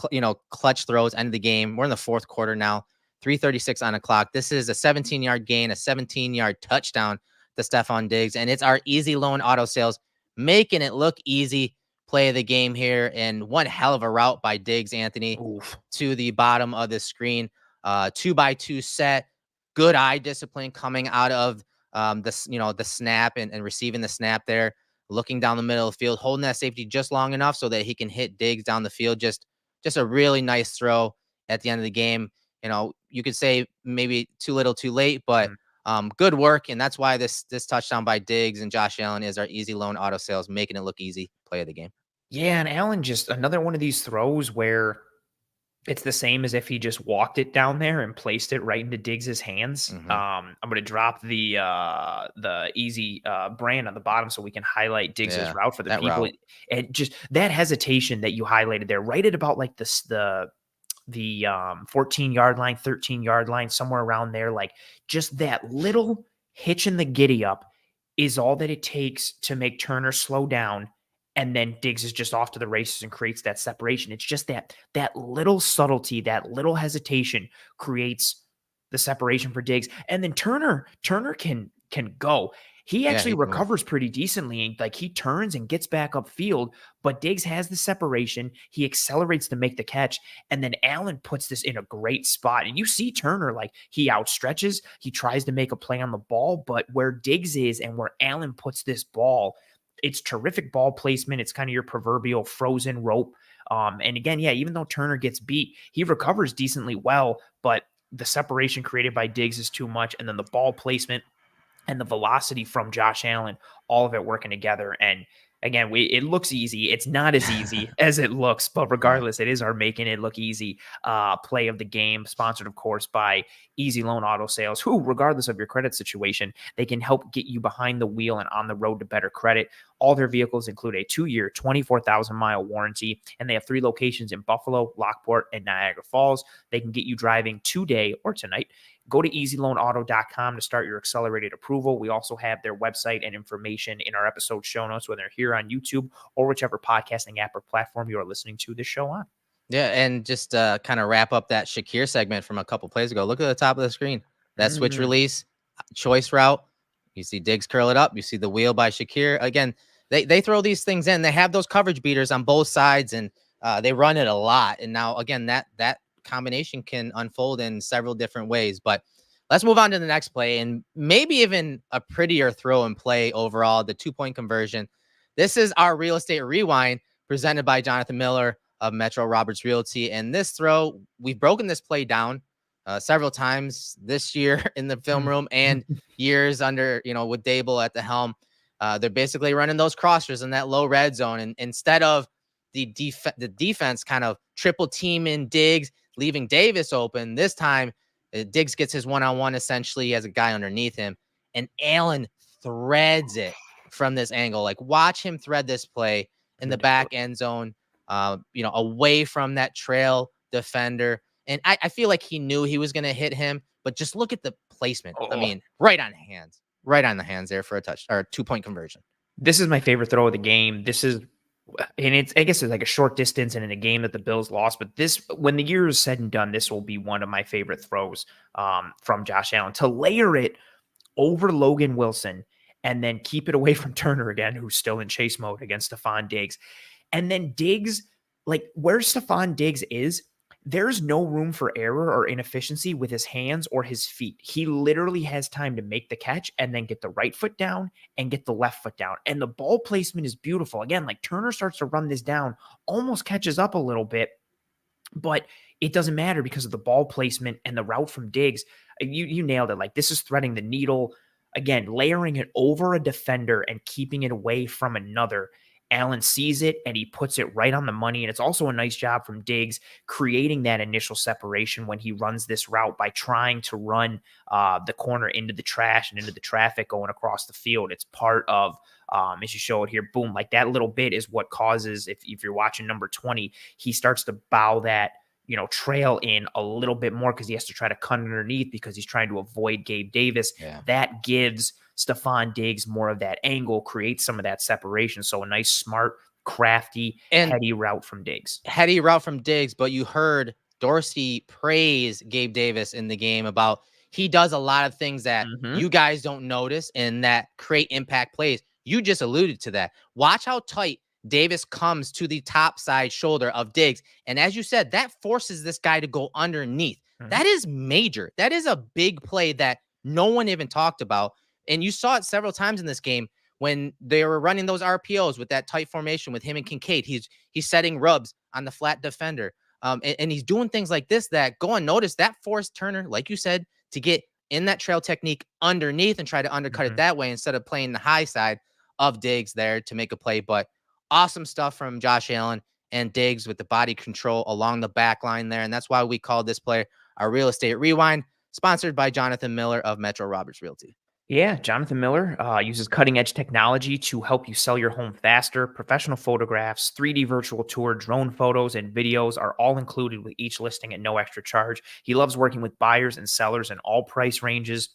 clutch throws, end of the game. We're in the fourth quarter now. 3:36 on the clock. This is a 17-yard gain, a 17-yard touchdown to Stefon Diggs, and it's our easy loan auto sales making it look easy. Play of the game here, and one hell of a route by Diggs, Anthony, to the bottom of the screen. 2x2 set, good eye discipline coming out of the snap and receiving the snap there, looking down the middle of the field, holding that safety just long enough so that he can hit Diggs down the field. Just a really nice throw at the end of the game. You could say maybe too little, too late, but good work, and that's why this touchdown by Diggs and Josh Allen is our easy loan auto sales, making it look easy. Play of the game. Yeah, and Allen just another one of these throws where it's the same as if he just walked it down there and placed it right into Diggs's hands. I'm going to drop the easy brand on the bottom so we can highlight Diggs's route for the people. Route. And just that hesitation that you highlighted there, right at about like the 14-yard line, 13-yard line, somewhere around there, like just that little hitch in the giddy up is all that it takes to make Turner slow down. And then Diggs is just off to the races and creates that separation. It's just that little subtlety, that little hesitation creates the separation for Diggs. And then Turner can go. He actually recovers pretty decently. Like, he turns and gets back upfield, but Diggs has the separation. He accelerates to make the catch. And then Allen puts this in a great spot. And you see Turner, like, he outstretches. He tries to make a play on the ball, but where Diggs is and where Allen puts this ball, it's terrific ball placement. It's kind of your proverbial frozen rope. And again, even though Turner gets beat, he recovers decently well, but the separation created by Diggs is too much. And then the ball placement and the velocity from Josh Allen, all of it working together. And again, it looks easy. It's not as easy as it looks, but regardless, it is our making it look easy play of the game, sponsored, of course, by Easy Loan Auto Sales, who, regardless of your credit situation, they can help get you behind the wheel and on the road to better credit. All their vehicles include a 2-year, 24,000-mile warranty, and they have 3 locations in Buffalo, Lockport, and Niagara Falls. They can get you driving today or tonight. Go to easyloanauto.com to start your accelerated approval. We also have their website and information in our episode show notes, whether here on YouTube or whichever podcasting app or platform you are listening to this show on. Yeah, and just kind of wrap up that Shakir segment from a couple plays ago. Look at the top of the screen. That switch release, choice route. You see Diggs curl it up. You see the wheel by Shakir. Again, they throw these things in. They have those coverage beaters on both sides, and they run it a lot. And now, again, that combination can unfold in several different ways. But let's move on to the next play, and maybe even a prettier throw and play overall, the 2-point conversion. This is our real estate rewind presented by Jonathan Miller of Metro Roberts Realty. And this throw, we've broken this play down several times this year in the film room and years under, with Dable at the helm. They're basically running those crossers in that low red zone. And instead of the defense kind of triple team in Diggs, leaving Davis open, this time Diggs gets his one-on-one. Essentially, he has a guy underneath him, and Allen threads it from this angle. Like, watch him thread this play in the back end zone, away from that trail defender. And I feel like he knew he was going to hit him, but just look at the placement. I mean, right on the hands there for a touch or 2-point conversion. This is my favorite throw of the game. This is, and I guess it's like a short distance and in a game that the Bills lost, but this, when the year is said and done, this will be one of my favorite throws from Josh Allen, to layer it over Logan Wilson and then keep it away from Turner again, who's still in chase mode against Stefon Diggs. And then Diggs, like where Stefon Diggs is, there's no room for error or inefficiency with his hands or his feet. He literally has time to make the catch and then get the right foot down and get the left foot down. And the ball placement is beautiful. Again, like Turner starts to run this down, almost catches up a little bit, but it doesn't matter because of the ball placement and the route from Diggs. You nailed it. Like, this is threading the needle. Again, layering it over a defender and keeping it away from another. Allen sees it and he puts it right on the money. And it's also a nice job from Diggs creating that initial separation when he runs this route by trying to run the corner into the trash and into the traffic going across the field. It's part of, as you show it here, boom, like that little bit is what causes, if you're watching number 20, he starts to bow that, trail in a little bit more because he has to try to cut underneath because he's trying to avoid Gabe Davis. Yeah. That gives Stefon Diggs more of that angle, creates some of that separation. So a nice, smart, crafty, And heady route from Diggs. Heady route from Diggs, but you heard Dorsey praise Gabe Davis in the game about he does a lot of things that you guys don't notice and that create impact plays. You just alluded to that. Watch how tight Davis comes to the top side shoulder of Diggs. And as you said, that forces this guy to go underneath. That is major. That is a big play that no one even talked about. And you saw it several times in this game when they were running those RPOs with that tight formation with him and Kincaid. He's setting rubs on the flat defender. And he's doing things like this that go unnoticed. That forced Turner, like you said, to get in that trail technique underneath and try to undercut it that way instead of playing the high side of Diggs there to make a play. But awesome stuff from Josh Allen and Diggs with the body control along the back line there. And that's why we called this play our Real Estate Rewind, sponsored by Jonathan Miller of Metro Roberts Realty. Yeah, Jonathan Miller uses cutting-edge technology to help you sell your home faster. Professional photographs, 3D virtual tour, drone photos, and videos are all included with each listing at no extra charge. He loves working with buyers and sellers in all price ranges.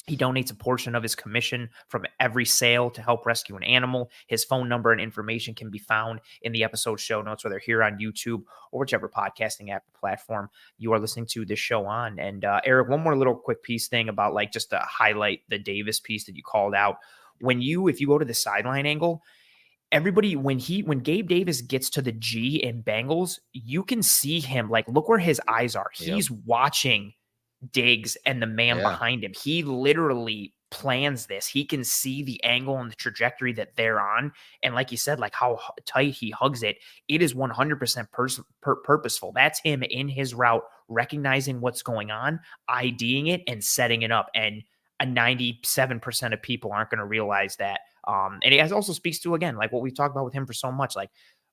He donates a portion of his commission from every sale to help rescue an animal. His phone number and information can be found in the episode show notes, whether here on YouTube or whichever podcasting app platform you are listening to this show on. And Eric, one more little quick piece thing about, like, just to highlight the Davis piece that you called out. If you go to the sideline angle, everybody, when Gabe Davis gets to the G in Bengals, you can see him, like, look where his eyes are. He's watching Diggs and the man behind him. He literally plans this. He can see the angle and the trajectory that they're on. And like you said, like how tight he hugs it, it is 100% purposeful. That's him in his route, recognizing what's going on, IDing it, and setting it up. And a 97% of people aren't going to realize that. And it also speaks to, again, like what we've talked about with him for so much, like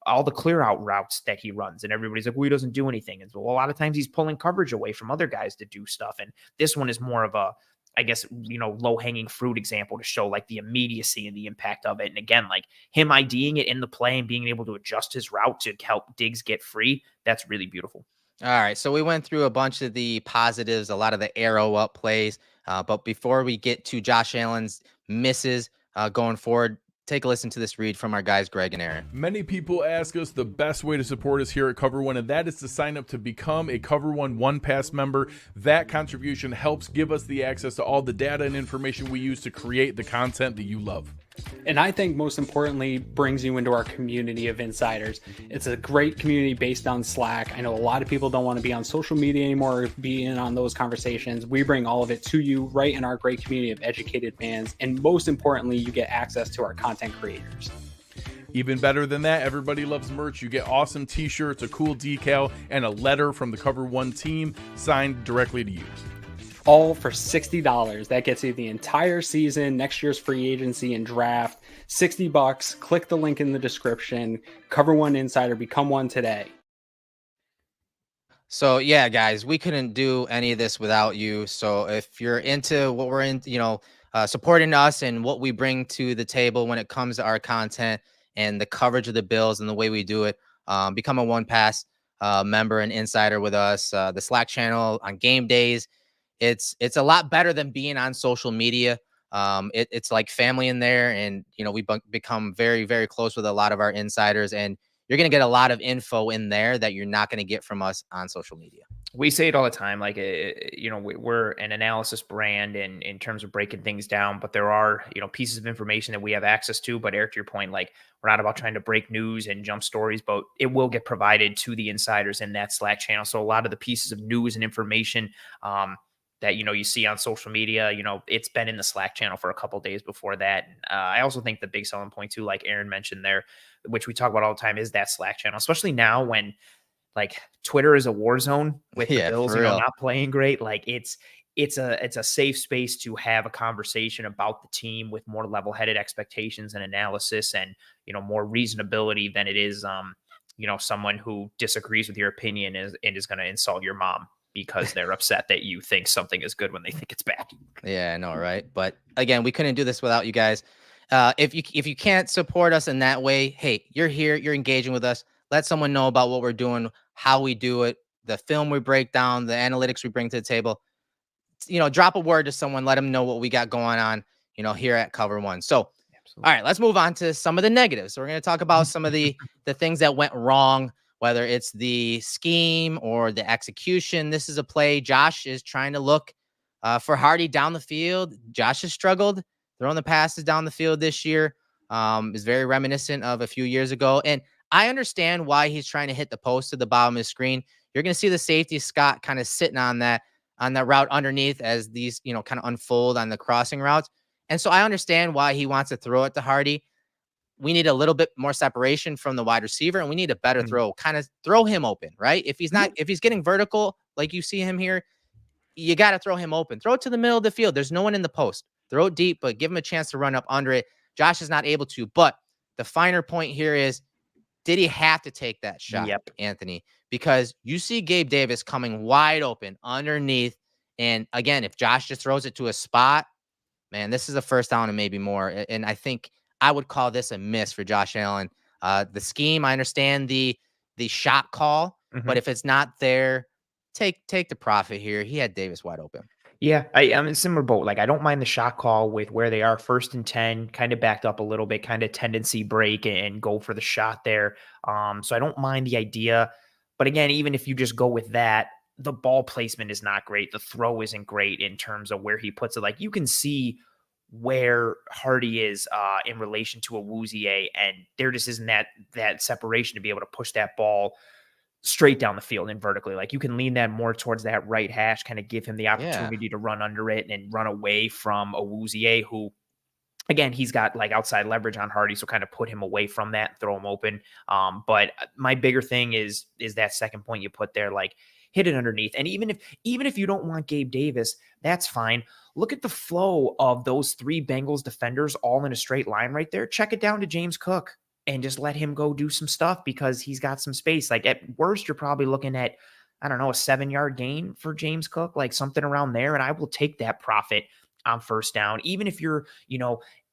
all the clear out routes that he runs, and everybody's like, well, he doesn't do anything. And so, well, a lot of times he's pulling coverage away from other guys to do stuff. And this one is more of a, I guess, low hanging fruit example to show like the immediacy and the impact of it. And again, like him IDing it in the play and being able to adjust his route to help Diggs get free. That's really beautiful. All right. So we went through a bunch of the positives, a lot of the arrow up plays. But before we get to Josh Allen's misses going forward, take a listen to this read from our guys, Greg and Aaron. Many people ask us the best way to support us here at Cover One, and that is to sign up to become a Cover One Pass member. That contribution helps give us the access to all the data and information we use to create the content that you love. And I think most importantly, brings you into our community of insiders. It's a great community based on Slack. I know a lot of people don't want to be on social media anymore or be in on those conversations. We bring all of it to you right in our great community of educated fans. And most importantly, you get access to our content creators. Even better than that, everybody loves merch. You get awesome t-shirts, a cool decal, and a letter from the Cover One team signed directly to you. All for $60. That gets you the entire season, next year's free agency and draft. $60. Click the link in the description. Cover One Insider. Become one today. So yeah, guys, we couldn't do any of this without you. So if you're into what we're in, supporting us and what we bring to the table when it comes to our content and the coverage of the Bills and the way we do it, become a One Pass member and insider with us. The Slack channel on game days. It's a lot better than being on social media. It's like family in there, and we become very, very close with a lot of our insiders, and you're going to get a lot of info in there that you're not going to get from us on social media. We say it all the time, like, we're an analysis brand in terms of breaking things down, but there are, pieces of information that we have access to. But Eric, to your point, like, we're not about trying to break news and jump stories, but it will get provided to the insiders in that Slack channel. So a lot of the pieces of news and information, that, you see on social media, it's been in the Slack channel for a couple days before that. I also think the big selling point too, like Aaron mentioned there, which we talk about all the time, is that Slack channel, especially now when, like, Twitter is a war zone with the Yeah, Bills, for real. not playing great. Like, it's a safe space to have a conversation about the team with more level-headed expectations and analysis, and more reasonability than it is someone who disagrees with your opinion is going to insult your mom because they're upset that you think something is good when they think it's bad. Yeah, I know, right? But again, we couldn't do this without you guys. If you can't support us in that way, hey, you're here, you're engaging with us. Let someone know about what we're doing, how we do it, the film we break down, the analytics we bring to the table. Drop a word to someone, let them know what we got going on, here at Cover One. So, all Absolutely. right, let's move on to some of the negatives. So we're going to talk about some of the things that went wrong, whether it's the scheme or the execution. This is a play Josh is trying to look for Hardy down the field. Josh has struggled throwing the passes down the field this year. Is very reminiscent of a few years ago. And I understand why he's trying to hit the post at the bottom of the screen. You're going to see the safety Scott kind of sitting on that route underneath as these, kind of unfold on the crossing routes. And so I understand why he wants to throw it to Hardy. We need a little bit more separation from the wide receiver, and we need a better Mhm. throw. Kind of throw him open, right? If he's getting vertical, like you see him here, you got to throw him open. Throw it to the middle of the field. There's no one in the post. Throw it deep, but give him a chance to run up under it. Josh is not able to. But the finer point here is, did he have to take that shot, Yep. Anthony? Because you see Gabe Davis coming wide open underneath. And again, if Josh just throws it to a spot, man, this is a first down and maybe more. And I think I would call this a miss for Josh Allen. The scheme, I understand the shot call, Mhm. but if it's not there, take the profit here. He had Davis wide open. Yeah, I'm in a similar boat. Like, I don't mind the shot call with where they are 1st and 10, kind of backed up a little bit, kind of tendency break and go for the shot there. So I don't mind the idea. But again, even if you just go with that, the ball placement is not great. The throw isn't great in terms of where he puts it. Like, you can see where Hardy is in relation to a Awuzie, and there just isn't that separation to be able to push that ball straight down the field and vertically. Like, you can lean that more towards that right hash, kind of give him the Yeah. opportunity to run under it and run away from a Awuzie, who, again, he's got like outside leverage on Hardy, so kind of put him away from that, throw him open. But my bigger thing is that second point you put there, like, hit it underneath. And even if you don't want Gabe Davis, that's fine. Look at the flow of those 3 Bengals defenders all in a straight line right there. Check it down to James Cook and just let him go do some stuff because he's got some space. Like, at worst, you're probably looking at, I don't know, a 7-yard gain for James Cook, like something around there. And I will take that profit on first down, even if you're,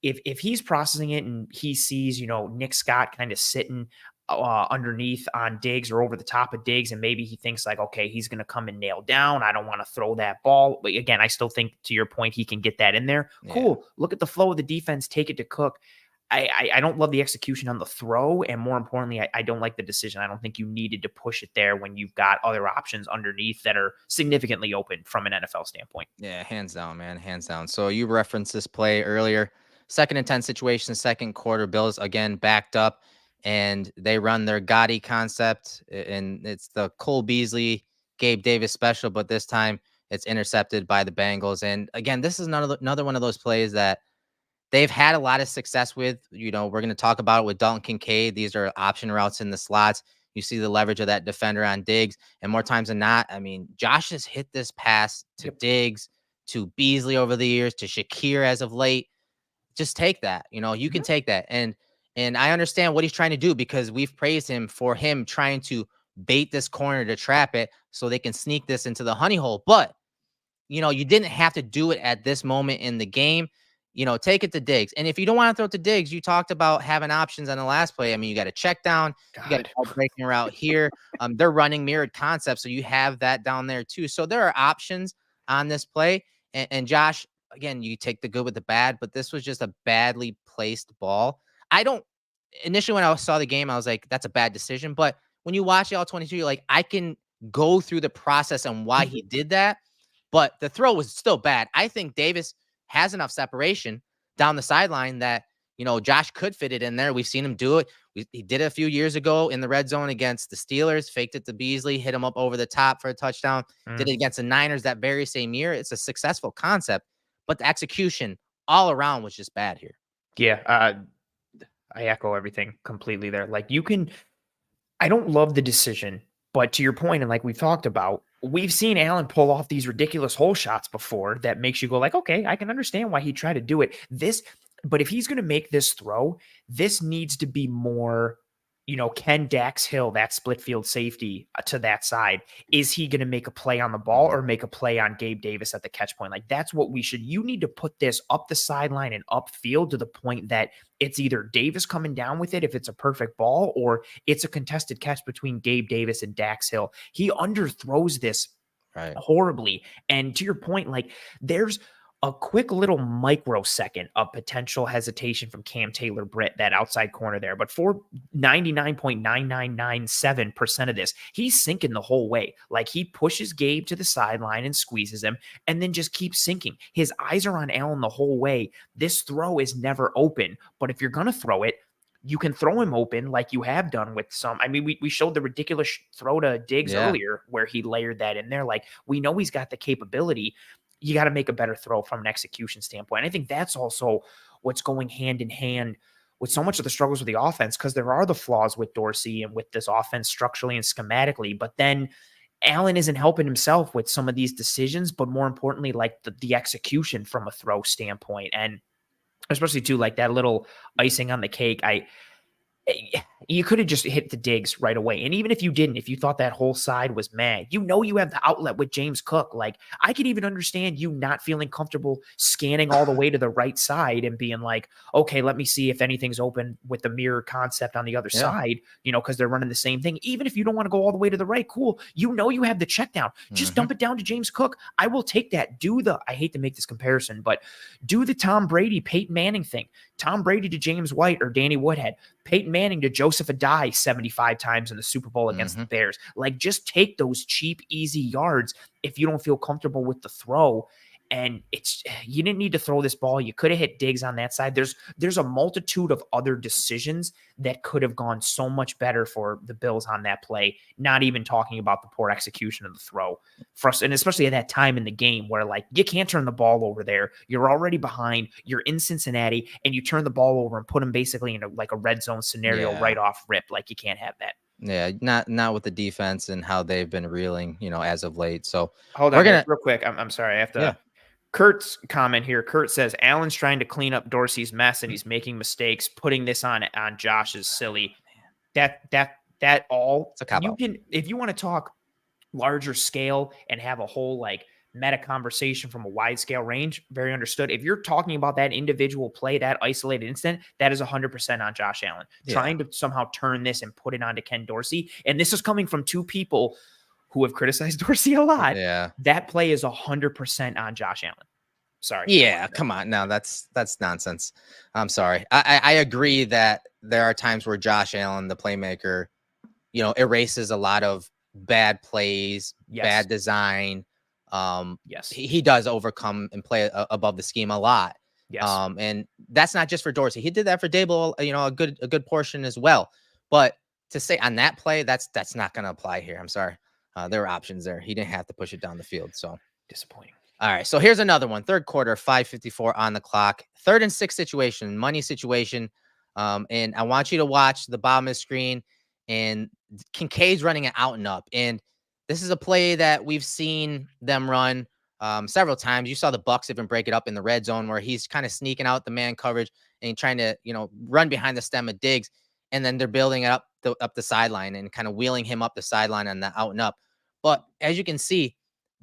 if he's processing it and he sees, Nick Scott kind of sitting underneath on Diggs or over the top of Diggs, and maybe he thinks like, okay, he's going to come and nail down. I don't want to throw that ball. But again, I still think, to your point, he can get that in there. Yeah. Cool. Look at the flow of the defense. Take it to Cook. I don't love the execution on the throw, and more importantly, I don't like the decision. I don't think you needed to push it there when you've got other options underneath that are significantly open from an NFL standpoint. Yeah, hands down, man. Hands down. So you referenced this play earlier. 2nd and 10 situation, 2nd quarter. Bills again backed up, and they run their Gotti concept, and it's the Cole Beasley, Gabe Davis special, but this time it's intercepted by the Bengals. And again, this is another one of those plays that they've had a lot of success with. We're going to talk about it with Dalton Kincaid. These are option routes in the slots. You see the leverage of that defender on Diggs. And more times than not, I mean, Josh has hit this pass to Diggs, to Beasley over the years, to Shakir as of late. Just take that. You can take that. And I understand what he's trying to do, because we've praised him for him trying to bait this corner to trap it so they can sneak this into the honey hole. But you didn't have to do it at this moment in the game. Take it to Diggs. And if you don't want to throw it to Diggs, you talked about having options on the last play. I mean, you got a check down, you got a breaking route here. They're running mirrored concepts, so you have that down there too. So there are options on this play. And Josh, again, you take the good with the bad, but this was just a badly placed ball. Initially when I saw the game, I was like, that's a bad decision. But when you watch the all 22, you're like, I can go through the process and why he did that. But the throw was still bad. I think Davis has enough separation down the sideline that, Josh could fit it in there. We've seen him do it. He did it a few years ago in the red zone against the Steelers, faked it to Beasley, hit him up over the top for a touchdown. Did it against the Niners that very same year. It's a successful concept, but the execution all around was just bad here. Yeah, I echo everything completely there. Like I don't love the decision, but to your point, and like we've talked about, we've seen Allen pull off these ridiculous hole shots before that makes you go like, okay, I can understand why he tried to do it. But if he's going to make this throw, this needs to be more, Ken Dax Hill, that split field safety to that side. Is he going to make a play on the ball or make a play on Gabe Davis at the catch point? Like that's what you need to put this up the sideline and upfield to the point that it's either Davis coming down with it if it's a perfect ball, or it's a contested catch between Gabe Davis and Dax Hill. He underthrows this horribly. And to your point, like there's a quick little microsecond of potential hesitation from Cam Taylor-Britt, that outside corner there. But for 99.9997% of this, he's sinking the whole way. Like he pushes Gabe to the sideline and squeezes him and then just keeps sinking. His eyes are on Allen the whole way. This throw is never open. But if you're going to throw it, you can throw him open like you have done with some. I mean, we showed the ridiculous throw to Diggs earlier where he layered that in there. Like we know he's got the capability. You got to make a better throw from an execution standpoint. I think that's also what's going hand in hand with so much of the struggles with the offense, because there are the flaws with Dorsey and with this offense structurally and schematically, but then Allen isn't helping himself with some of these decisions, but more importantly, like the execution from a throw standpoint. And especially too, like that little icing on the cake, you could have just hit the Diggs right away. And even if you didn't, if you thought that whole side was mad, you have the outlet with James Cook. Like I could even understand you not feeling comfortable scanning all the way to the right side and being like, okay, let me see if anything's open with the mirror concept on the other side, because they're running the same thing. Even if you don't want to go all the way to the right, cool. You have the check down. Just dump it down to James Cook. I will take that. I hate to make this comparison, but do the Tom Brady, Peyton Manning thing. Tom Brady to James White or Danny Woodhead. Peyton Manning to Joseph Adai 75 times in the Super Bowl against the Bears. Like just take those cheap, easy yards if you don't feel comfortable with the throw. And you didn't need to throw this ball. You could have hit Diggs on that side. There's a multitude of other decisions that could have gone so much better for the Bills on that play. Not even talking about the poor execution of the throw. And especially at that time in the game where like you can't turn the ball over there. You're already behind. You're in Cincinnati and you turn the ball over and put them basically in a red zone scenario right off rip. Like you can't have that. Yeah, not with the defense and how they've been reeling, as of late. So hold on, real quick. I'm sorry. I have to. Yeah. Kurt's comment here. Kurt says Allen's trying to clean up Dorsey's mess and he's making mistakes. Putting this on Josh is silly. That all. It's a cop-out. If you want to talk larger scale and have a whole like meta conversation from a wide scale range, very understood. If you're talking about that individual play, that isolated incident, that is 100% on Josh Allen. Trying to somehow turn this and put it onto Ken Dorsey. And this is coming from two people who have criticized Dorsey a lot. Yeah. That play is 100% on Josh Allen. Sorry. Yeah, come on. No, that's nonsense. I'm sorry. I agree that there are times where Josh Allen, the playmaker, erases a lot of bad plays, bad design. He does overcome and play above the scheme a lot. Yes. And that's not just for Dorsey. He did that for Dable, a good portion as well. But to say on that play, that's not going to apply here. I'm sorry. There were options there. He didn't have to push it down the field. So disappointing. All right. So here's another one. Third quarter, 5:54 on the clock. 3rd and 6 situation, money situation. And I want you to watch the bottom of the screen. And Kincaid's running an out and up. And this is a play that we've seen them run several times. You saw the Bucs even break it up in the red zone where he's kind of sneaking out the man coverage and trying to, run behind the stem of Diggs. And then they're building it up the sideline and kind of wheeling him up the sideline on the out and up. But as you can see,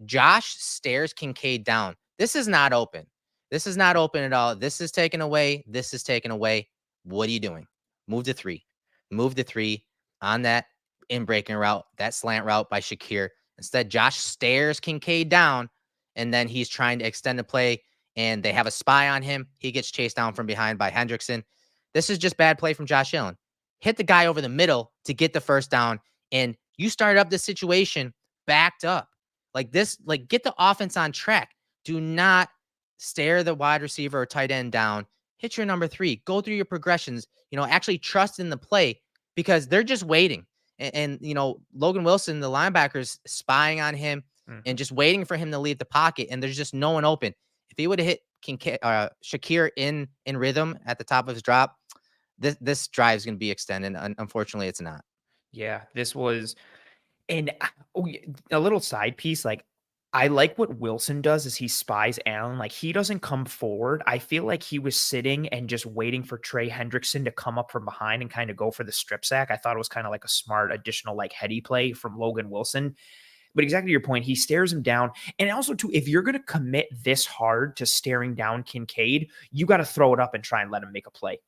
Josh stares Kincaid down. This is not open. This is not open at all. This is taken away. This is taken away. What are you doing? Move to 3. Move to 3 on that in-breaking route, that slant route by Shakir. Instead, Josh stares Kincaid down, and then he's trying to extend the play, and they have a spy on him. He gets chased down from behind by Hendrickson. This is just bad play from Josh Allen. Hit the guy over the middle to get the first down, and you started up this situation backed up. Like this, like get the offense on track. Do not stare the wide receiver or tight end down. Hit your number 3. Go through your progressions. Actually trust in the play because they're just waiting. And Logan Wilson, the linebackers, spying on him and just waiting for him to leave the pocket. And there's just no one open. If he would have hit Shakir in rhythm at the top of his drop, this drive is going to be extended. Unfortunately, it's not. Yeah, this was, and a little side piece, like I like what Wilson does is he spies Allen. Like he doesn't come forward. I feel like he was sitting and just waiting for Trey Hendrickson to come up from behind and kind of go for the strip sack. I thought it was kind of like a smart additional like heady play from Logan Wilson. But exactly to your point, he stares him down. And also, too, if you're going to commit this hard to staring down Kincaid, you got to throw it up and try and let him make a play.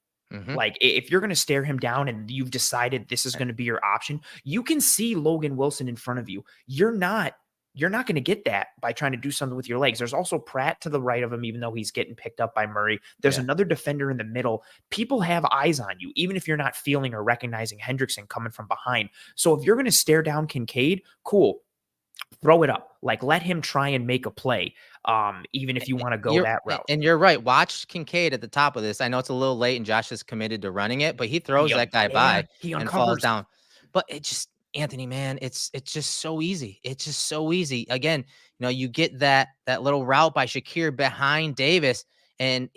Like if you're going to stare him down and you've decided this is going to be your option, you can see Logan Wilson in front of you. You're not going to get that by trying to do something with your legs. There's also Pratt to the right of him, even though he's getting picked up by Murray. There's another defender in the middle. People have eyes on you, even if you're not feeling or recognizing Hendrickson coming from behind. So if you're going to stare down Kincaid, cool. Throw it up. Like let him try and make a play. Even if you want to go that route. And you're right. Watch Kincaid at the top of this. I know it's a little late and Josh is committed to running it, but he throws that guy by and falls down. But it just, Anthony, man, it's just so easy. It's just so easy. Again, you get that little route by Shakir behind Davis. And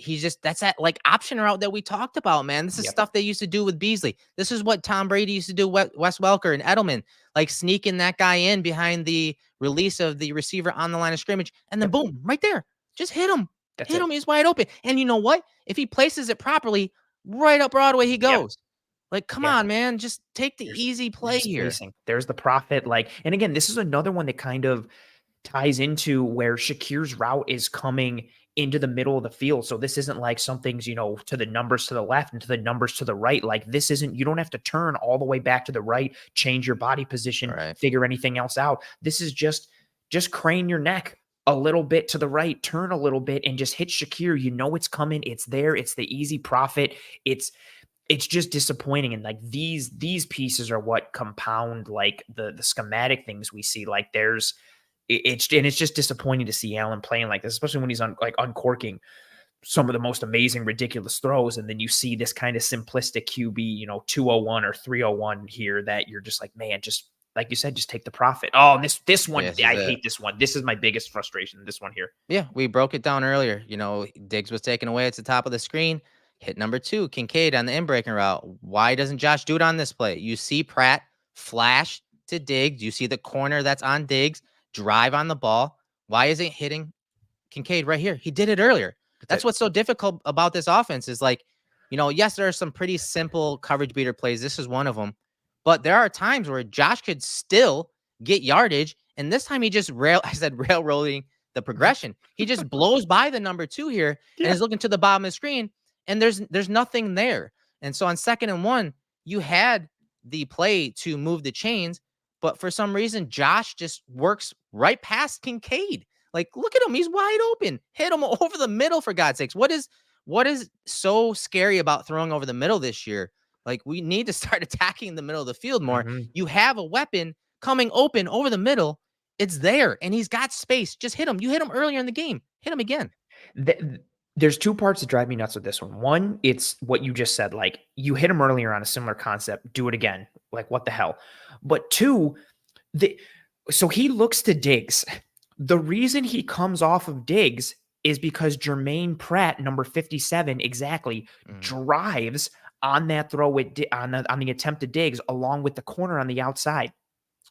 that's that like option route that we talked about, man. This is stuff they used to do with Beasley. This is what Tom Brady used to do with Wes Welker and Edelman, like sneaking that guy in behind the release of the receiver on the line of scrimmage. And then boom, right there, just hit him. Hit him. He's wide open. And you know what? If he places it properly, right up Broadway he goes. Like, come on, man. Just take the easy play here. There's the profit. Like, and again, this is another one that kind of ties into where Shakir's route is coming into the middle of the field. So this isn't like something's, to the numbers to the left and to the numbers to the right. Like this isn't, you don't have to turn all the way back to the right, change your body position, figure anything else out. This is just crane your neck a little bit to the right, turn a little bit and just hit Shakir. It's coming. It's there. It's the easy profit. It's just disappointing. And like these pieces are what compound like the schematic things we see. Like it's just disappointing to see Allen playing like this, especially when he's uncorking some of the most amazing, ridiculous throws. And then you see this kind of simplistic QB, 201 or 301 here that you're just like, man, just like you said, just take the profit. Oh, this one, I hate this one. This is my biggest frustration. This one here. Yeah. We broke it down earlier. Diggs was taken away at the top of the screen. Hit number 2, Kincaid on the in-breaking route. Why doesn't Josh do it on this play? You see Pratt flash to Diggs. You see the corner that's on Diggs. Drive on the ball. Why isn't hitting Kincaid right here? He did it earlier. That's what's so difficult about this offense is like, yes, there are some pretty simple coverage beater plays. This is one of them. But there are times where Josh could still get yardage. And this time he just railroading the progression. He just blows by the number 2 here and is looking to the bottom of the screen. And there's nothing there. And so on 2nd and 1, you had the play to move the chains. But for some reason, Josh just works right past Kincaid. Like, look at him. He's wide open. Hit him over the middle, for God's sakes. What is so scary about throwing over the middle this year? Like, we need to start attacking the middle of the field more. You have a weapon coming open over the middle. It's there, and he's got space. Just hit him. You hit him earlier in the game. Hit him again. There's 2 parts that drive me nuts with this one. One, it's what you just said. Like, you hit him earlier on a similar concept. Do it again. Like, what the hell? But 2, so he looks to Diggs. The reason he comes off of Diggs is because Jermaine Pratt, number 57, exactly, drives on that throw on the attempt to Diggs along with the corner on the outside.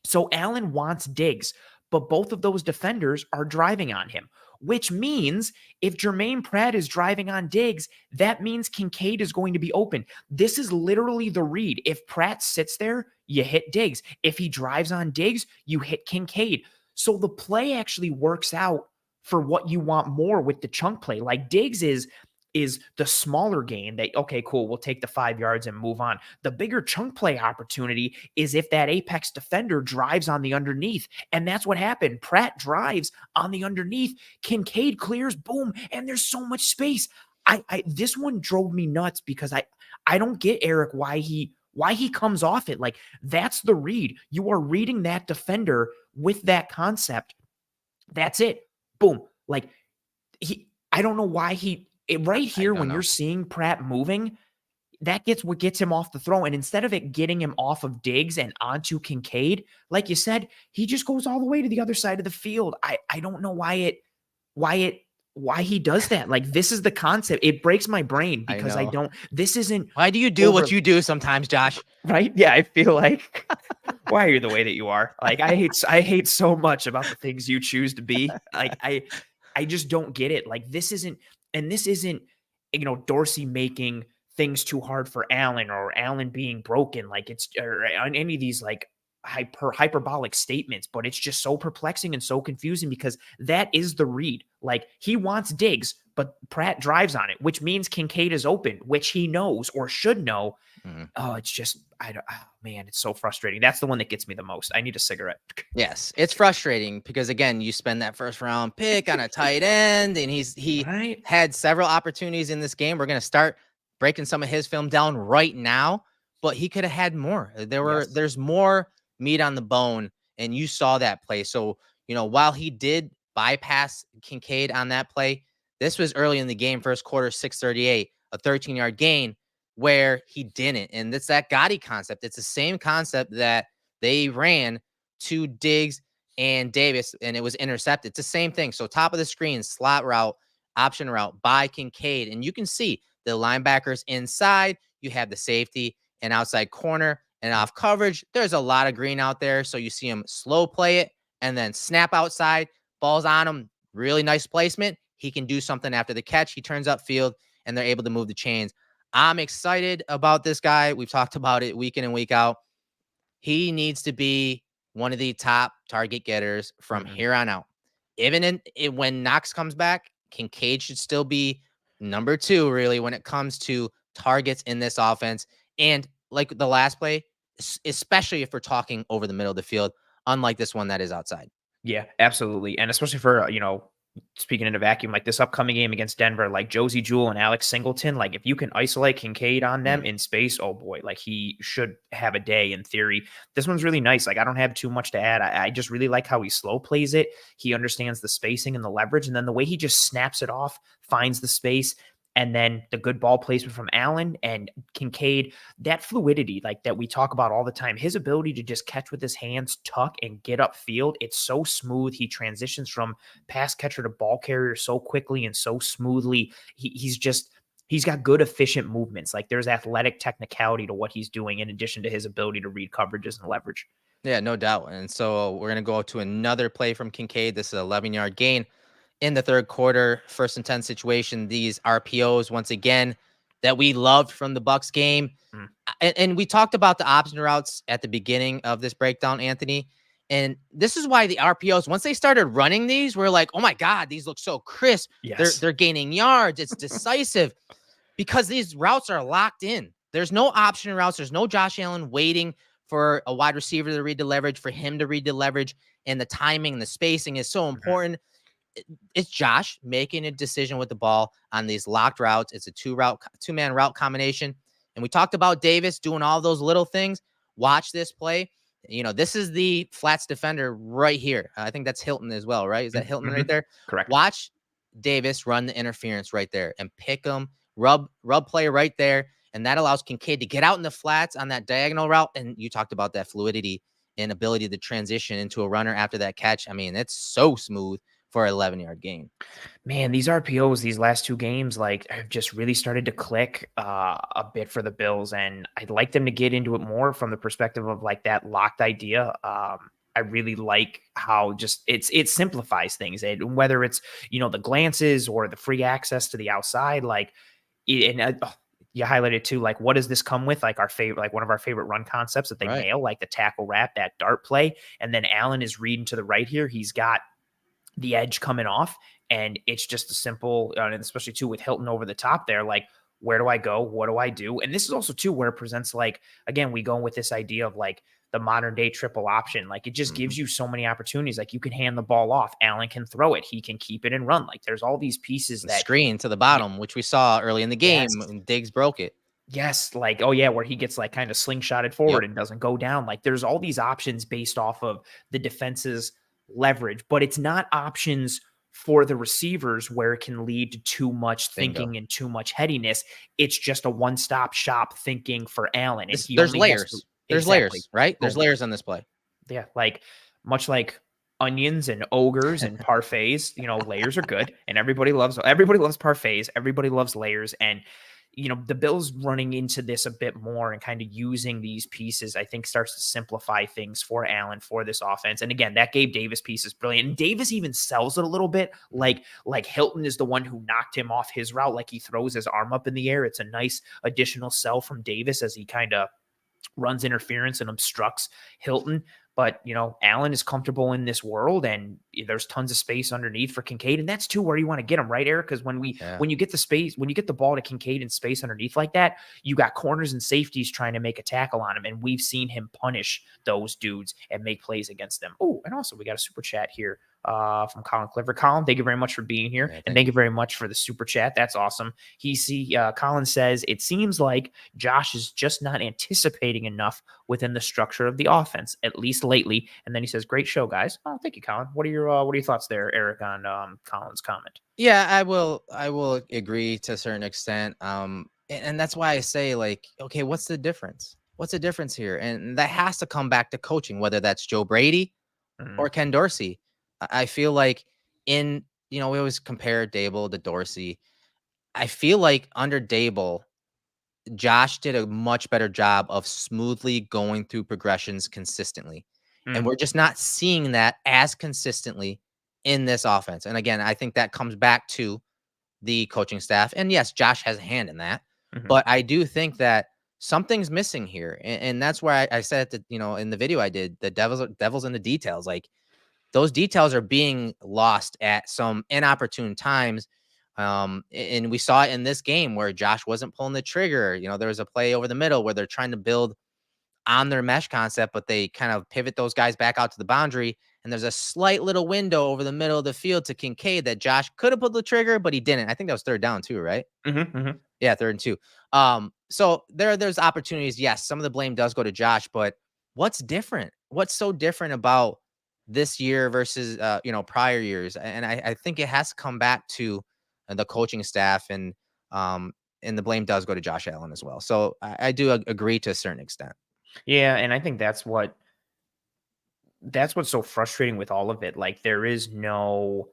So Allen wants Diggs, but both of those defenders are driving on him, which means if Jermaine Pratt is driving on Diggs, that means Kincaid is going to be open. This is literally the read. If Pratt sits there, you hit Diggs. If he drives on Diggs, you hit Kincaid. So the play actually works out for what you want more with the chunk play. Like Diggs is the smaller gain that, okay, cool, we'll take the 5 yards and move on. The bigger chunk play opportunity is if that apex defender drives on the underneath. And that's what happened. Pratt drives on the underneath. Kincaid clears, boom, and there's so much space. This one drove me nuts because I don't get, Eric, why he why he comes off it. Like, that's the read. You are reading that defender with that concept. That's it. Boom. Like, I don't know why right here, when you're seeing Pratt moving, that's what gets him off the throw. And instead of it getting him off of Diggs and onto Kincaid, like you said, he just goes all the way to the other side of the field. I don't know why he does that. Like, this is the concept. It breaks my brain because this isn't. Why do you do what you do sometimes, Josh? Right? Yeah, I feel like, why are you the way that you are? Like, I hate so much about the things you choose to be. Like, I just don't get it. Like, this isn't, Dorsey making things too hard for Allen or Allen being broken. Like, it's or on any of these like hyperbolic statements, but it's just so perplexing and so confusing because that is the read. Like, he wants Diggs, but Pratt drives on it, which means Kincaid is open, which he knows or should know. Oh, it's just, man, it's so frustrating. That's the one that gets me the most. I need a cigarette. Yes, it's frustrating because, again, you spend that first round pick on a tight end, and he had several opportunities in this game. We're going to start breaking some of his film down right now, but he could have had more. There's more meat on the bone, and you saw that play. So, while he did bypass Kincaid on that play, this was early in the game, first quarter, 6:38, a 13-yard gain where he didn't. And it's that Gotti concept. It's the same concept that they ran to Diggs and Davis, and it was intercepted. It's the same thing. So top of the screen, slot route, option route by Kincaid. And you can see the linebackers inside. You have the safety and outside corner and off coverage. There's a lot of green out there. So you see him slow play it and then snap outside. Ball's on him. Really nice placement. He can do something after the catch. He turns upfield and they're able to move the chains. I'm excited about this guy. We've talked about it week in and week out. He needs to be one of the top target getters from here on out. Even when Knox comes back, Kincaid should still be number 2, really, when it comes to targets in this offense. And like the last play, especially if we're talking over the middle of the field, unlike this one that is outside. Yeah, absolutely. And especially for, speaking in a vacuum, like this upcoming game against Denver, like Josie Jewell and Alex Singleton, like if you can isolate Kincaid on them in space, oh boy, like he should have a day in theory. This one's really nice. Like, I don't have too much to add. I just really like how he slow plays it. He understands the spacing and the leverage. And then the way he just snaps it off, finds the space. And then the good ball placement from Allen and Kincaid, that fluidity like that we talk about all the time, his ability to just catch with his hands, tuck, and get upfield. It's so smooth. He transitions from pass catcher to ball carrier so quickly and so smoothly. He's got good, efficient movements. Like, there's athletic technicality to what he's doing in addition to his ability to read coverages and leverage. Yeah, no doubt. And so we're going to go to another play from Kincaid. This is an 11-yard gain in the third quarter, 1st and 10 situation. These RPOs, once again, that we loved from the Bucs game. And we talked about the option routes at the beginning of this breakdown, Anthony. And this is why the RPOs, once they started running these, we're like, oh my God, these look so crisp. Yes. They're gaining yards. It's decisive because these routes are locked in. There's no option routes. There's no Josh Allen waiting for a wide receiver to read the leverage, for him to read the leverage, and the timing and the spacing is so important. It's Josh making a decision with the ball on these locked routes. It's a two-man route combination. And we talked about Davis doing all those little things. Watch this play. This is the flats defender right here. I think that's Hilton as well, right? Is that Hilton right there? Correct. Watch Davis run the interference right there and pick him, rub play right there. And that allows Kincaid to get out in the flats on that diagonal route. And you talked about that fluidity and ability to transition into a runner after that catch. I mean, it's so smooth for an 11-yard gain. Man, these RPOs, these last 2 games, like, have just really started to click a bit for the Bills. And I'd like them to get into it more from the perspective of like that locked idea. I really like how just it simplifies things. And whether it's, the glances or the free access to the outside, like, you highlighted too, like, what does this come with? Like one of our favorite run concepts that they nail, like the tackle wrap, that dart play. And then Allen is reading to the right here. He's got the edge coming off, and it's just a simple, and especially too with Hilton over the top there, like, where do I go? What do I do? And this is also too where it presents, like, again, we go with this idea of like the modern day triple option. Like, it just gives you so many opportunities. Like, you can hand the ball off. Allen can throw it. He can keep it and run. Like, there's all these pieces that screen to the bottom, which we saw early in the game. Diggs broke it. Yes, like, oh yeah, where he gets like kind of slingshotted forward and doesn't go down. Like there's all these options based off of the defense's leverage, but it's not options for the receivers where it can lead to too much Bingo. thinking and too much headiness. It's just a one-stop shop thinking for Allen. And he There's only has to, layers. There's exactly. layers, right? There's layers on this play. Yeah, like much like onions and ogres and parfaits, layers are good, and everybody loves parfaits, everybody loves layers. And the Bills running into this a bit more and kind of using these pieces, I think starts to simplify things for Allen for this offense. And again, that Gabe Davis piece is brilliant. And Davis even sells it a little bit like Hilton is the one who knocked him off his route, like he throws his arm up in the air. It's a nice additional sell from Davis as he kind of runs interference and obstructs Hilton. But, Allen is comfortable in this world, and there's tons of space underneath for Kincaid. And that's too where you want to get him, right, Eric? Because when you get the space, when you get the ball to Kincaid in space underneath like that, you got corners and safeties trying to make a tackle on him. And we've seen him punish those dudes and make plays against them. Oh, and also we got a super chat here from Colin Clifford. Colin, thank you very much for being here. Yeah, and thank you very much for the super chat. That's awesome. Colin says, it seems like Josh is just not anticipating enough within the structure of the offense, at least lately. And then he says, great show, guys. Oh, thank you, Colin. What are your thoughts there, Eric, on Colin's comment? Yeah, I will agree to a certain extent. And that's why I say, like, okay, what's the difference? What's the difference here? And that has to come back to coaching, whether that's Joe Brady or Ken Dorsey. I feel like we always compare Dable to Dorsey. I feel like under Dable, Josh did a much better job of smoothly going through progressions consistently. And we're just not seeing that as consistently in this offense. And again, I think that comes back to the coaching staff. And yes, Josh has a hand in that. But I do think that something's missing here. And that's where I said that, in the video I did, the devil's in the details. Like, those details are being lost at some inopportune times. And we saw it in this game where Josh wasn't pulling the trigger. There was a play over the middle where they're trying to build on their mesh concept, but they kind of pivot those guys back out to the boundary. And there's a slight little window over the middle of the field to Kincaid that Josh could have pulled the trigger, but he didn't. I think that was third down too, right? Yeah, 3rd and 2. So there's opportunities. Yes, some of the blame does go to Josh, but what's different? What's so different about this year versus prior years? And I think it has to come back to the coaching staff, and the blame does go to Josh Allen as well. So I do agree to a certain extent. Yeah, and I think that's what's so frustrating with all of it. Like there is no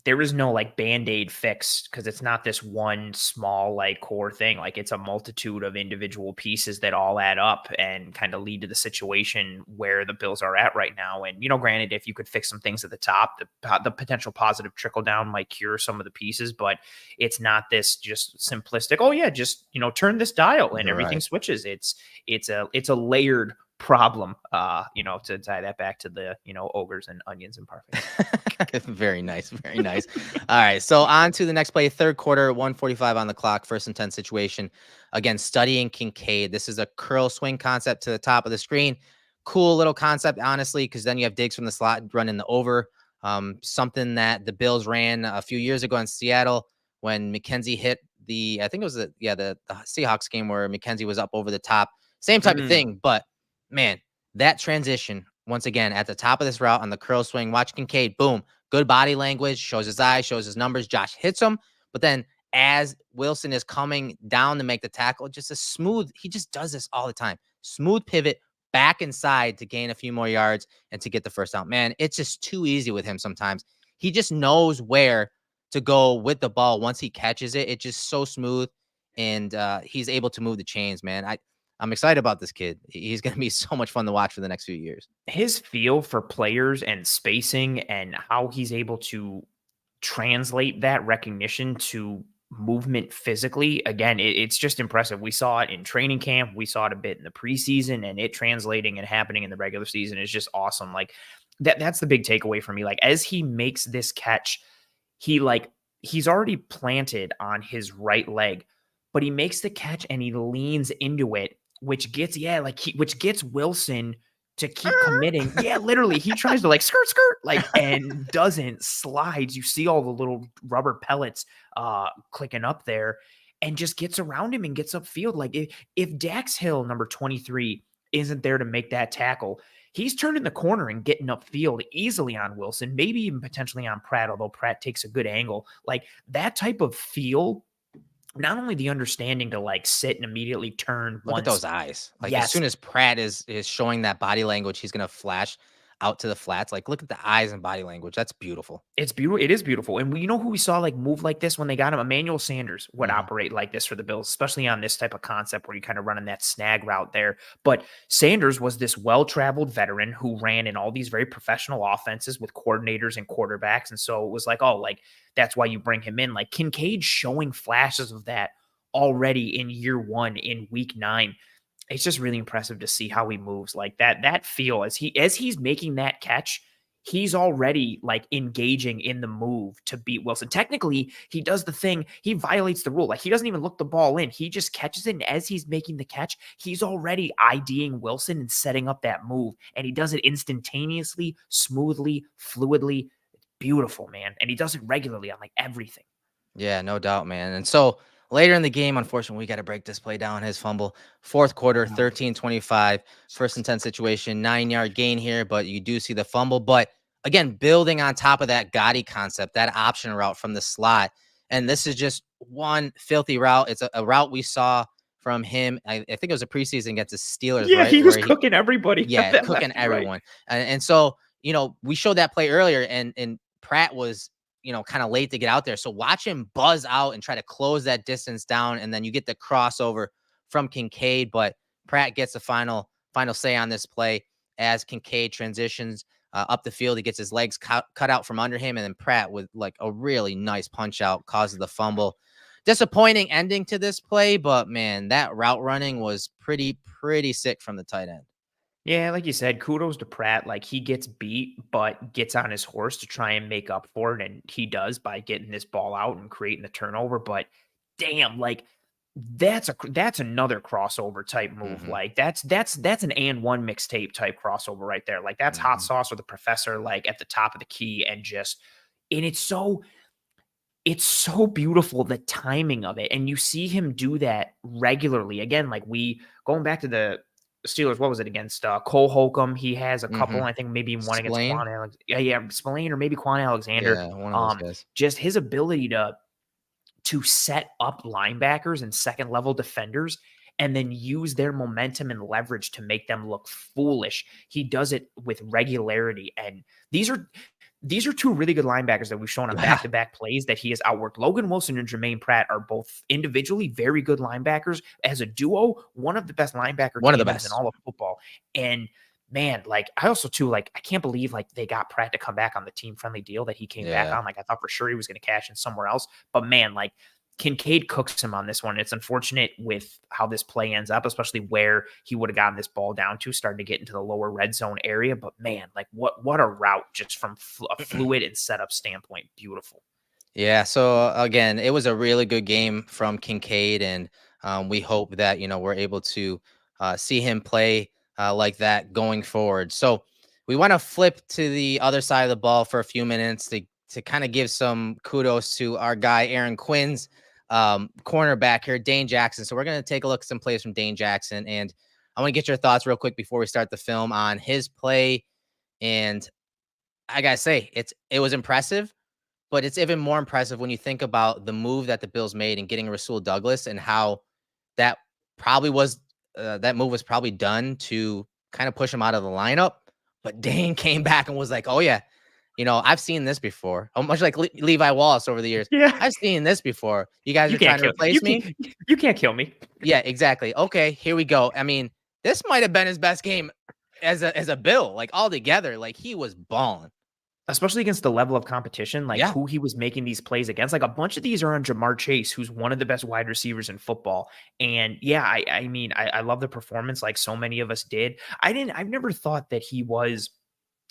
Band-Aid fix, because it's not this one small core thing. Like it's a multitude of individual pieces that all add up and kind of lead to the situation where the Bills are at right now. And granted, if you could fix some things at the top, the potential positive trickle down might cure some of the pieces, but it's not this just simplistic, oh yeah, just turn this dial and everything switches. It's a layered problem, to tie that back to the ogres and onions and parfaits. Very nice, very nice. All right, so on to the next play. 3rd quarter, 1:45 on the clock, 1st and 10 situation. Again, studying Kincaid. This is a curl swing concept to the top of the screen. Cool little concept, honestly, because then you have Diggs from the slot running the over. Something that the Bills ran a few years ago in Seattle when McKenzie hit I think it was the Seahawks game where McKenzie was up over the top. Same type of thing, but man, that transition, once again, at the top of this route on the curl swing, watch Kincaid, boom, good body language, shows his eyes, shows his numbers. Josh hits him, but then as Wilson is coming down to make the tackle, just he just does this all the time. Smooth pivot back inside to gain a few more yards and to get the first down. Man, it's just too easy with him sometimes. He just knows where to go with the ball once he catches it. It's just so smooth, and he's able to move the chains, man. I'm excited about this kid. He's going to be so much fun to watch for the next few years. His feel for players and spacing and how he's able to translate that recognition to movement physically, again, it's just impressive. We saw it in training camp. We saw it a bit in the preseason, and it translating and happening in the regular season is just awesome. Like that's the big takeaway for me. Like as he makes this catch, he's already planted on his right leg, but he makes the catch and he leans into it, which gets Wilson to keep committing. Yeah, literally, he tries to skirt, and doesn't, slides. You see all the little rubber pellets clicking up there. and just gets around him and gets upfield. Like if Dax Hill, number 23, isn't there to make that tackle, he's turning the corner and getting upfield easily on Wilson, maybe even potentially on Pratt, although Pratt takes a good angle. Like that type of feel, not only the understanding to like sit and immediately turn Look at once. those eyes. Like as Yes, soon as Pratt is showing that body language, he's gonna flash out to the flats. Like look at the eyes and body language. That's beautiful. it's beautiful. It is beautiful. And you know who we saw like move like this when they got him? Emmanuel Sanders would Mhm. operate like this for the Bills, especially on this type of concept where you kind of running that snag route there. But Sanders was this well-traveled veteran who ran in all these very professional offenses with coordinators and quarterbacks. And so it was like, oh, like that's why you bring him in. Like Kincaid showing flashes of that already in year one in week 9. It's just really impressive to see how he moves like that feel as he's making that catch. He's already like engaging in the move to beat Wilson. Technically, he does the thing. He violates the rule. Like he doesn't even look the ball in. He just catches it. And as he's making the catch, he's already IDing Wilson and setting up that move. And he does it instantaneously, smoothly, fluidly. It's beautiful, man. And he does it regularly on like everything. Yeah, no doubt, man. And so later in the game, unfortunately, we got to break this play down. His fumble, fourth quarter, 13-25, first and 10 situation, 9-yard gain here, but you do see the fumble. But again, building on top of that Gotti concept, that option route from the slot. And this is just one filthy route. It's a route we saw from him. I think it was a preseason against the Steelers, Yeah, right? he was cooking everybody. Yeah, cooking everyone. And so, we showed that play earlier and Pratt was, kind of late to get out there. So watch him buzz out and try to close that distance down. And then you get the crossover from Kincaid, but Pratt gets the final say on this play as Kincaid transitions up the field. He gets his legs cut out from under him. And then Pratt with like a really nice punch out causes the fumble. Disappointing ending to this play, but man, that route running was pretty sick from the tight end. Yeah, like you said, kudos to Pratt. Like he gets beat, but gets on his horse to try and make up for it. And he does by getting this ball out and creating the turnover. But damn, like that's another crossover type move. Mhm. Like that's an and one mixtape type crossover right there. Like that's hot Mhm. sauce with the professor like at the top of the key and it's so beautiful, the timing of it. And you see him do that regularly. Again, like going back to the Steelers, what was it against Cole Holcomb? He has a couple, Mhm. I think maybe one against Splain? Spillane or maybe Quan Alexander. Yeah, one of those guys. Just his ability to set up linebackers and second level defenders and then use their momentum and leverage to make them look foolish. He does it with regularity. And these are two really good linebackers that we've shown on back-to-back plays that he has outworked. Logan Wilson and Jermaine Pratt are both individually very good linebackers. As a duo, one of the best linebacker One of the tandems in best. all of football. And man, like I also too, like I can't believe like they got Pratt to come back on the team-friendly deal that he came back Yeah. on. Like I thought for sure he was going to cash in somewhere else. But man, like Kincaid cooks him on this one. It's unfortunate with how this play ends up, especially where he would have gotten this ball down to, starting to get into the lower red zone area. But man, like what a route just from a fluid and setup standpoint. Beautiful. Yeah. So again, it was a really good game from Kincaid, and we hope that we're able to see him play like that going forward. So we want to flip to the other side of the ball for a few minutes to kind of give some kudos to our guy Aaron Quinn's cornerback here, Dane Jackson. So we're going to take a look at some plays from Dane Jackson, and I want to get your thoughts real quick before we start the film on his play. And I gotta say, it was impressive. But it's even more impressive when you think about the move that the Bills made in getting Rasul Douglas and how that probably was that move was probably done to kind of push him out of the lineup. But Dane came back and was like, "Oh yeah, I've seen this before." Much like Levi Wallace over the years, Yeah. I've seen this before. You guys You are trying can't to kill replace me. You can't kill me. Yeah, exactly. Okay, here we go. I mean, this might have been his best game as a Bill, like all together. Like he was balling. Especially against the level of competition, like Yeah. who he was making these plays against. Like a bunch of these are on Jamar Chase, who's one of the best wide receivers in football. And yeah, I mean, I love the performance like so many of us did. I've never thought that he was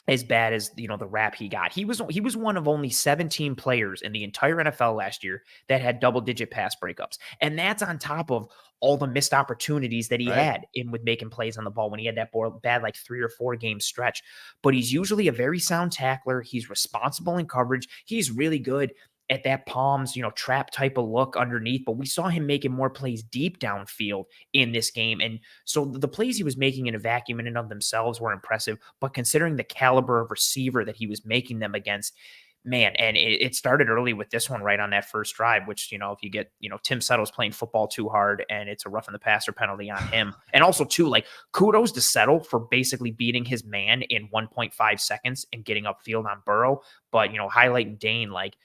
as bad as the rap he got. He was one of only 17 players in the entire NFL last year that had double-digit pass breakups. And that's on top of all the missed opportunities that he Right. had in with making plays on the ball when he had that bad like 3 or 4 game stretch. But he's usually a very sound tackler. He's responsible in coverage. He's really good. at that palms, trap type of look underneath, but we saw him making more plays deep downfield in this game. And so the plays he was making in a vacuum in and of themselves were impressive, but considering the caliber of receiver that he was making them against, man, and it started early with this one right on that first drive, which, if you get, Tim Settle's playing football too hard and it's a roughing the passer penalty on him. And also too, like, kudos to Settle for basically beating his man in 1.5 seconds and getting upfield on Burrow. But, highlighting Dane, like,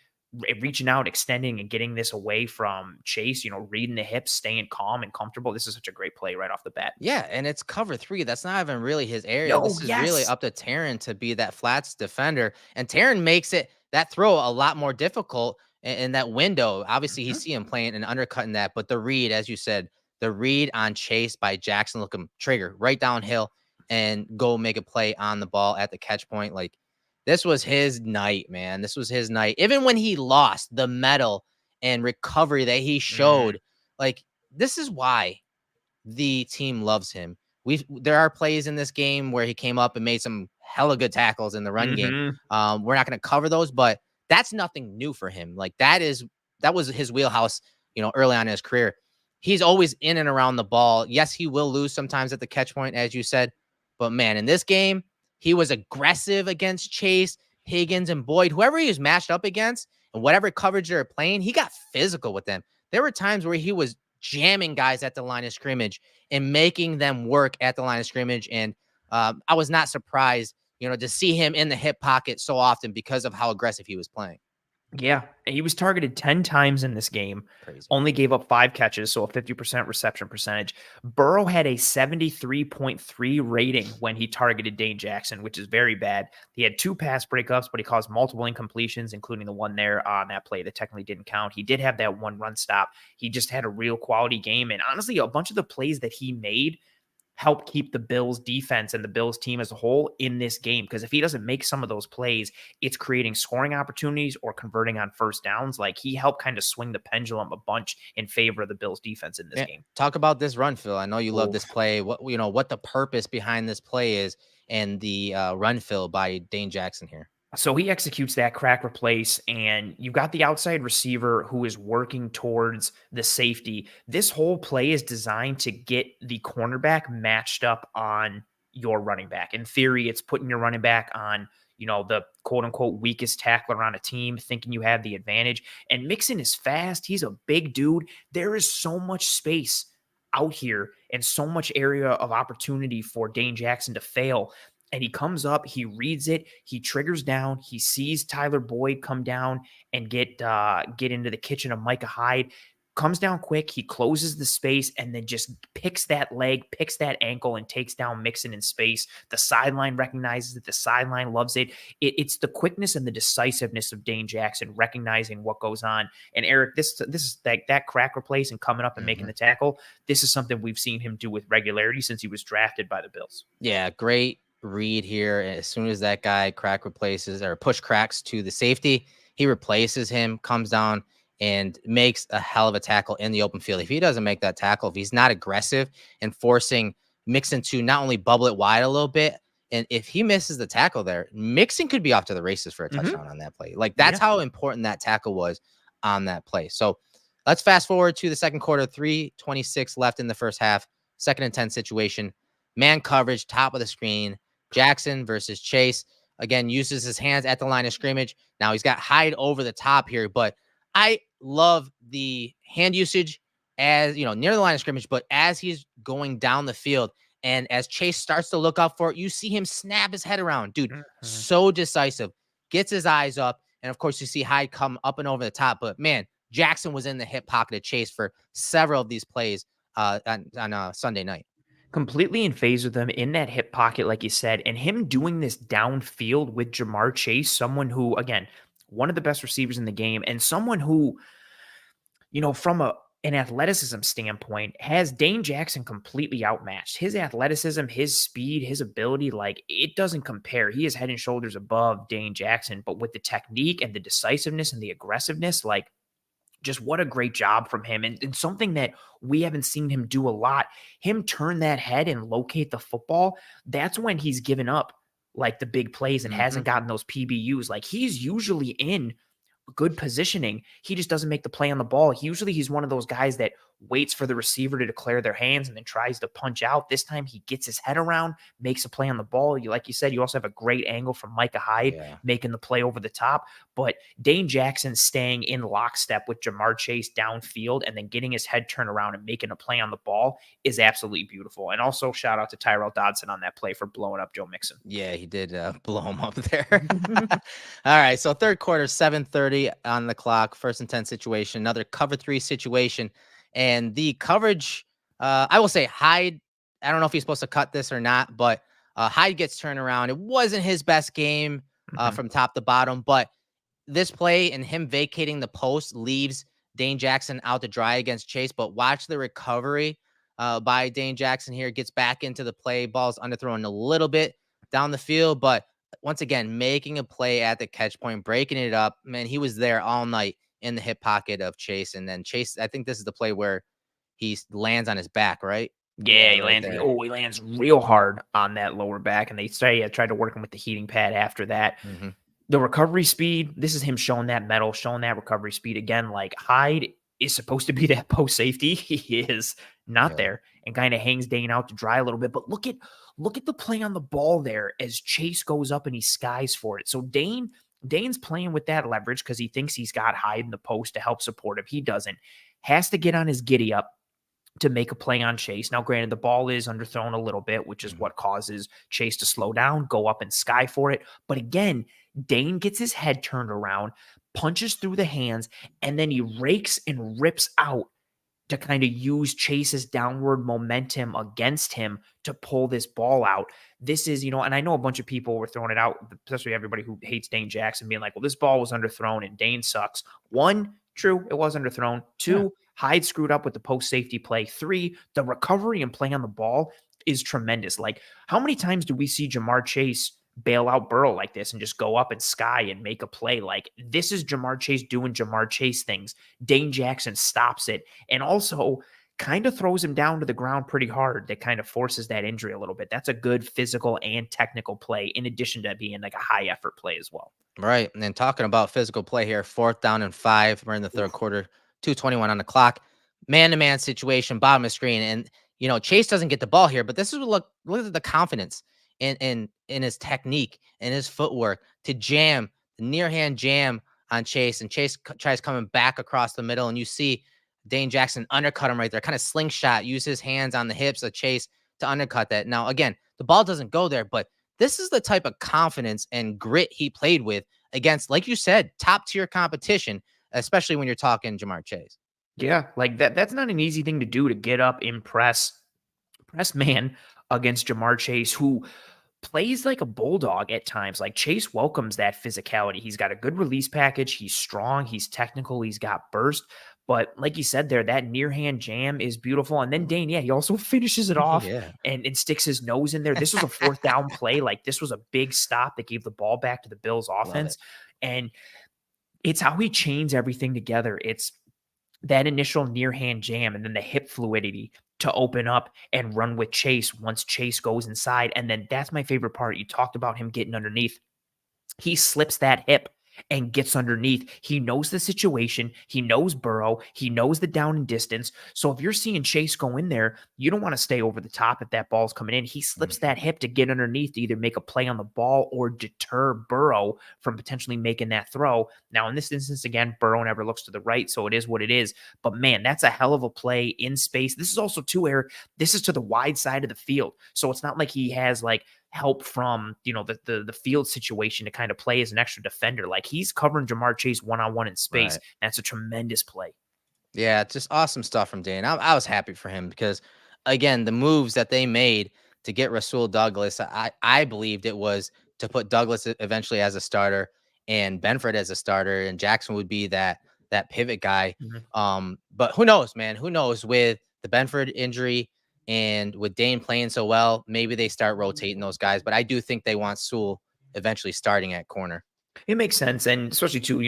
reaching out, extending, and getting this away from Chase, reading the hips, staying calm and comfortable. This is such a great play right off the bat. Yeah, and it's cover 3. That's not even really his area. This is really up to Taron to be that flats defender. And Taron makes that throw a lot more difficult in that window. Obviously, you see him playing and undercutting that. But the read, as you said, the read on Chase by Jackson, look him trigger right downhill and go make a play on the ball at the catch point. Like, this was his night, man. This was his night. Even when he lost, the mettle and recovery that he showed, like, this is why the team loves him. There are plays in this game where he came up and made some hella good tackles in the run game. We're not going to cover those, but that's nothing new for him. Like, that was his wheelhouse, early on in his career. He's always in and around the ball. Yes, he will lose sometimes at the catch point, as you said, but man, in this game, he was aggressive against Chase, Higgins, and Boyd, whoever he was matched up against, and whatever coverage they were playing, he got physical with them. There were times where he was jamming guys at the line of scrimmage and making them work at the line of scrimmage. And I was not surprised, to see him in the hip pocket so often because of how aggressive he was playing. Yeah, he was targeted 10 times in this game. Crazy. Only gave up 5 catches, so a 50% reception percentage. Burrow had a 73.3 rating when he targeted Dane Jackson, which is very bad. He had 2 pass breakups, but he caused multiple incompletions, including the one there on that play that technically didn't count. He did have that one run stop. He just had a real quality game. And honestly, a bunch of the plays that he made help keep the Bills defense and the Bills team as a whole in this game. Because if he doesn't make some of those plays, it's creating scoring opportunities or converting on first downs. Like, he helped kind of swing the pendulum a bunch in favor of the Bills defense in this game. Talk about this run, Phil. I know you love this play. What the purpose behind this play is, and the run, Phil, by Dane Jackson here. So he executes that crack replace, and you've got the outside receiver who is working towards the safety. This whole play is designed to get the cornerback matched up on your running back. In theory, it's putting your running back on, the quote unquote weakest tackler on a team, thinking you have the advantage. And Mixon is fast. He's a big dude. There is so much space out here and so much area of opportunity for Dane Jackson to fail. And he comes up, he reads it, he triggers down, he sees Tyler Boyd come down and get into the kitchen of Micah Hyde, comes down quick, he closes the space, and then just picks that leg, picks that ankle, and takes down Mixon in space. The sideline recognizes it, the sideline loves it. It's the quickness and the decisiveness of Dane Jackson recognizing what goes on. And Eric, this is that crack replace and coming up and making the tackle. This is something we've seen him do with regularity since he was drafted by the Bills. Yeah, great read here. As soon as that guy push cracks to the safety, he replaces him, comes down and makes a hell of a tackle in the open field. If he doesn't make that tackle, if he's not aggressive and forcing Mixon to not only bubble it wide a little bit, and if he misses the tackle there, Mixon could be off to the races for a touchdown on that play. Like, that's how important that tackle was on that play. So let's fast forward to the second quarter, 3:26 left in the first half, 2nd and 10 situation, man coverage, top of the screen, Jackson versus Chase. Again, uses his hands at the line of scrimmage. Now he's got Hyde over the top here, but I love the hand usage as, near the line of scrimmage, but as he's going down the field and as Chase starts to look up for it, you see him snap his head around. Dude, so decisive, gets his eyes up. And of course, you see Hyde come up and over the top, but man, Jackson was in the hip pocket of Chase for several of these plays on Sunday night. Completely in phase with them in that hip pocket, like you said, and him doing this downfield with Jamar Chase, someone who, again, one of the best receivers in the game, and someone who, from an athleticism standpoint, has Dane Jackson completely outmatched. His athleticism, his speed, his ability, like, it doesn't compare. He is head and shoulders above Dane Jackson, but with the technique and the decisiveness and the aggressiveness, like, just what a great job from him. And something that we haven't seen him do a lot, him turn that head and locate the football. That's when he's given up like the big plays and hasn't gotten those PBUs. Like, he's usually in good positioning. He just doesn't make the play on the ball. He's one of those guys that waits for the receiver to declare their hands and then tries to punch out. This time he gets his head around, makes a play on the ball. Like you said, you also have a great angle from Micah Hyde making the play over the top. But Dane Jackson staying in lockstep with Jamar Chase downfield and then getting his head turned around and making a play on the ball is absolutely beautiful. And also shout out to Tyrell Dodson on that play for blowing up Joe Mixon. Yeah, he did blow him up there. All right, so third quarter, 7:30 on the clock, 1st and 10 situation, another cover 3 situation. And the coverage, I will say Hyde, I don't know if he's supposed to cut this or not, but Hyde gets turned around. It wasn't his best game from top to bottom, but this play and him vacating the post leaves Dane Jackson out to dry against Chase. But watch the recovery by Dane Jackson here. Gets back into the play. Ball's underthrown a little bit down the field, but once again, making a play at the catch point, breaking it up. Man, he was there all night in the hip pocket of Chase. And then Chase, I think this is the play where he lands on his back, right? Yeah, he lands. Oh, he lands real hard on that lower back. And they say tried to work him with the heating pad after that. The recovery speed, this is him showing that metal, showing that recovery speed again. Like Hyde is supposed to be that post safety. He is not there and kind of hangs Dane out to dry a little bit. But look at the play on the ball there as Chase goes up and he skies for it. So Dane's playing with that leverage because he thinks he's got Hyde in the post to help support him. He doesn't. Has to get on his giddy up to make a play on Chase. Now, granted, the ball is underthrown a little bit, which is what causes Chase to slow down, go up and sky for it. But again, Dane gets his head turned around, punches through the hands, and then he rakes and rips out to kind of use Chase's downward momentum against him to pull this ball out. This is, and I know a bunch of people were throwing it out, especially everybody who hates Dane Jackson, being like, well, this ball was underthrown and Dane sucks. 1, true, it was underthrown. 2, Hyde screwed up with the post safety play. 3, the recovery and play on the ball is tremendous. Like, how many times do we see Jamar Chase bail out Burrow like this and just go up and sky and make a play? Like, this is Jamar Chase doing Jamar Chase things. Dane Jackson stops it and also kind of throws him down to the ground pretty hard. That kind of forces that injury a little bit. That's a good physical and technical play in addition to being like a high effort play as well. Right. And then talking about physical play here, 4th down and 5. We're in the third quarter, 2:21 on the clock. Man-to-man situation, bottom of screen. And, Chase doesn't get the ball here, but this is look at the confidence in his technique and his footwork to jam, the near hand jam on Chase. And Chase tries coming back across the middle. And you see Dane Jackson undercut him right there, kind of slingshot, use his hands on the hips of Chase to undercut that. Now, again, the ball doesn't go there, but this is the type of confidence and grit he played with against, like you said, top tier competition, especially when you're talking Jamar Chase. Yeah, like that's not an easy thing to do, to get up, press man against Jamar Chase, who plays like a bulldog at times. Like, Chase welcomes that physicality. He's got a good release package. He's strong. He's technical. He's got burst. But like you said there, that near hand jam is beautiful. And then Dane, he also finishes it off and sticks his nose in there. This was a 4th down play. Like, this was a big stop that gave the ball back to the Bills offense. And it's how he chains everything together. It's that initial near hand jam and then the hip fluidity to open up and run with Chase once Chase goes inside. And then that's my favorite part. You talked about him getting underneath. He slips that hip and gets underneath. He knows the situation. He knows Burrow. He knows the down and distance. So if you're seeing Chase go in there, you don't want to stay over the top if that ball's coming in. He slips that hip to get underneath to either make a play on the ball or deter Burrow from potentially making that throw. Now, in this instance, again, Burrow never looks to the right, so it is what it is. But man, that's a hell of a play in space. This is also too, Eric, this is to the wide side of the field. So it's not like he has like help from, the field situation to kind of play as an extra defender. Like, he's covering Jamar Chase one-on-one in space. Right. That's a tremendous play. Yeah, it's just awesome stuff from Dane. I was happy for him because, again, the moves that they made to get Rasul Douglas, I believed it was to put Douglas eventually as a starter and Benford as a starter, and Jackson would be that pivot guy. But who knows, man? Who knows? With the Benford injury and with Dane playing so well, maybe they start rotating those guys. But I do think they want Sewell eventually starting at corner. It makes sense. And especially too,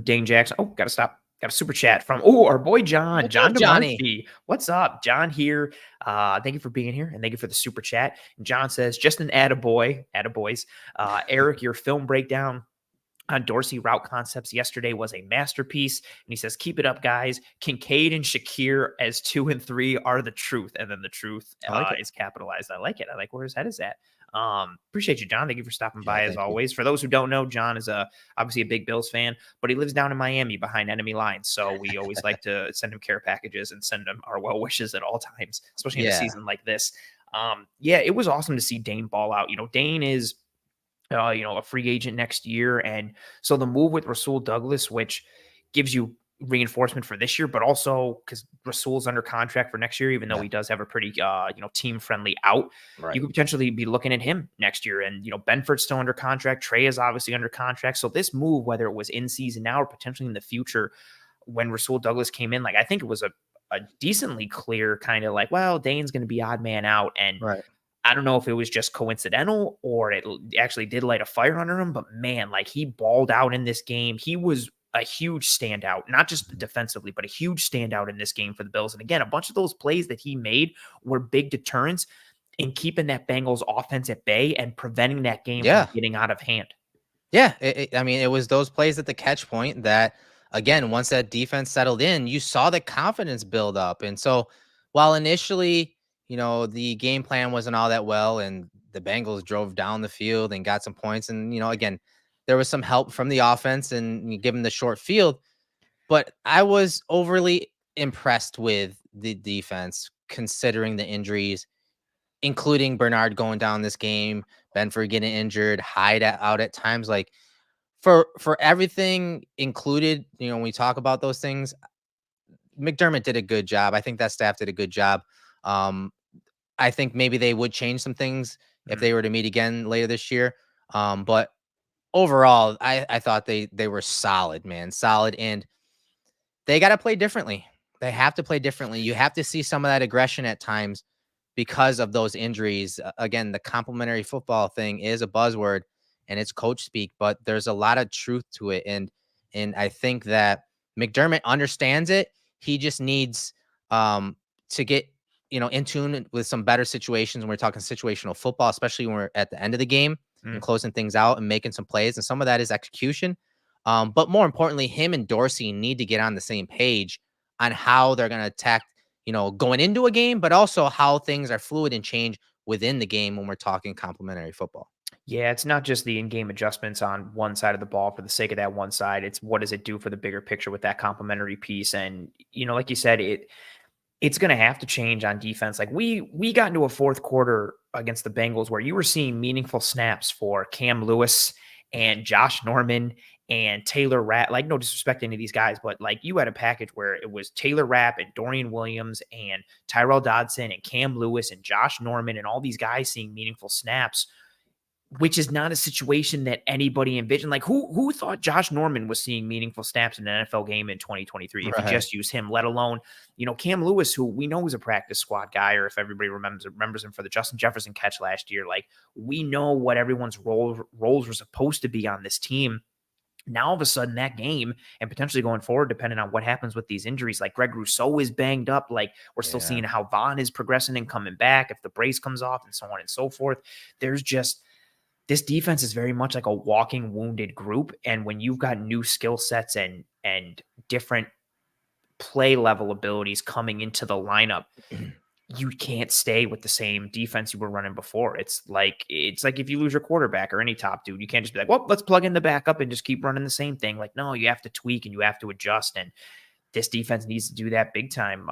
Dane Jackson. Oh, gotta stop. Got a super chat from our boy John. John DeMarcy. What's up? John here. Thank you for being here and thank you for the super chat. And John says, just an attaboys. Eric, your film breakdown on Dorsey route concepts yesterday was a masterpiece. And he says, keep it up, guys. Kincaid and Shakir as 2 and 3 are the truth. And then the truth is capitalized. I like it. I like where his head is at. Appreciate you, John. Thank you for stopping by as always. For those who don't know, John is obviously a big Bills fan, but he lives down in Miami behind enemy lines. So we always like to send him care packages and send him our well wishes at all times, especially in a season like this. It was awesome to see Dane ball out. Dane is a free agent next year. And so the move with Rasul Douglas, which gives you reinforcement for this year, but also because Rasul's under contract for next year, even though he does have a pretty, team friendly out, you could potentially be looking at him next year. And, Benford's still under contract. Trey is obviously under contract. So this move, whether it was in season now or potentially in the future, when Rasul Douglas came in, I think it was a decently clear kind of well, Dane's going to be odd man out. And I don't know if it was just coincidental or it actually did light a fire under him, but man, he balled out in this game. He was a huge standout, not just defensively, but a huge standout in this game for the Bills. And again, a bunch of those plays that he made were big deterrents in keeping that Bengals offense at bay and preventing that game from getting out of hand. Yeah. It was those plays at the catch point that, again, once that defense settled in, you saw the confidence build up. And so while initially, the game plan wasn't all that well, and the Bengals drove down the field and got some points. And, again, there was some help from the offense and given the short field. But I was overly impressed with the defense, considering the injuries, including Bernard going down this game, Benford getting injured, Hyde out at times. For everything included, when we talk about those things, McDermott did a good job. I think that staff did a good job. I think maybe they would change some things if they were to meet again later this year. But overall, I thought they were solid, man. Solid. And they got to play differently. They have to play differently. You have to see some of that aggression at times because of those injuries. Again, the complementary football thing is a buzzword and it's coach speak, but there's a lot of truth to it. And I think that McDermott understands it. He just needs to get in tune with some better situations when we're talking situational football, especially when we're at the end of the game and closing things out and making some plays. And some of that is execution. But more importantly, him and Dorsey need to get on the same page on how they're going to attack, going into a game, but also how things are fluid and change within the game when we're talking complementary football. Yeah, it's not just the in-game adjustments on one side of the ball for the sake of that one side. It's what does it do for the bigger picture with that complementary piece. And, like you said, it's going to have to change on defense. We got into a fourth quarter against the Bengals where you were seeing meaningful snaps for Cam Lewis and Josh Norman and Taylor Rapp. No disrespect to any of these guys, but you had a package where it was Taylor Rapp and Dorian Williams and Tyrell Dodson and Cam Lewis and Josh Norman and all these guys seeing meaningful snaps, which is not a situation that anybody envisioned. Who thought Josh Norman was seeing meaningful snaps in an NFL game in 2023 if you just use him, let alone, Cam Lewis, who we know is a practice squad guy, or if everybody remembers him for the Justin Jefferson catch last year. We know what everyone's roles were supposed to be on this team. Now, all of a sudden, that game, and potentially going forward, depending on what happens with these injuries, Greg Rousseau is banged up. We're still seeing how Vaughn is progressing and coming back, if the brace comes off, and so on and so forth. There's just this defense is very much like a walking wounded group. And when you've got new skill sets and different play level abilities coming into the lineup, you can't stay with the same defense you were running before. It's like if you lose your quarterback or any top dude, you can't just be like, well, let's plug in the backup and just keep running the same thing. No, you have to tweak and you have to adjust. And this defense needs to do that big time.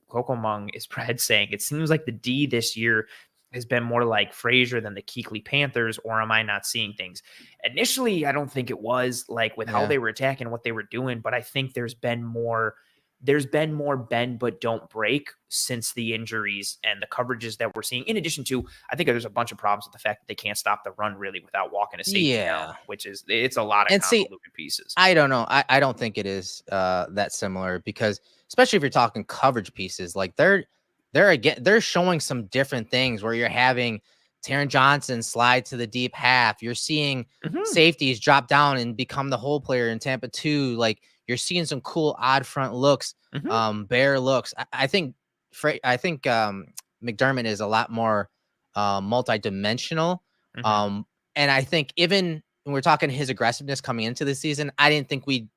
Coco Mung is saying it seems like the D this year has been more like Frazier than the Kuechly Panthers, or am I not seeing things? Initially, I don't think it was with how they were attacking, what they were doing, but I think there's been more bend but don't break since the injuries and the coverages that we're seeing. In addition to, I think there's a bunch of problems with the fact that they can't stop the run really without walking a safety down, which is, it's a lot of convoluted pieces. I don't know. I don't think it is that similar, because especially if you're talking coverage pieces, they're showing some different things where you're having Taron Johnson slide to the deep half. You're seeing safeties drop down and become the hole player in Tampa 2. You're seeing some cool odd front looks, bear looks. I think McDermott is a lot more multi-dimensional. And I think even we're talking his aggressiveness coming into the season, I didn't think we'd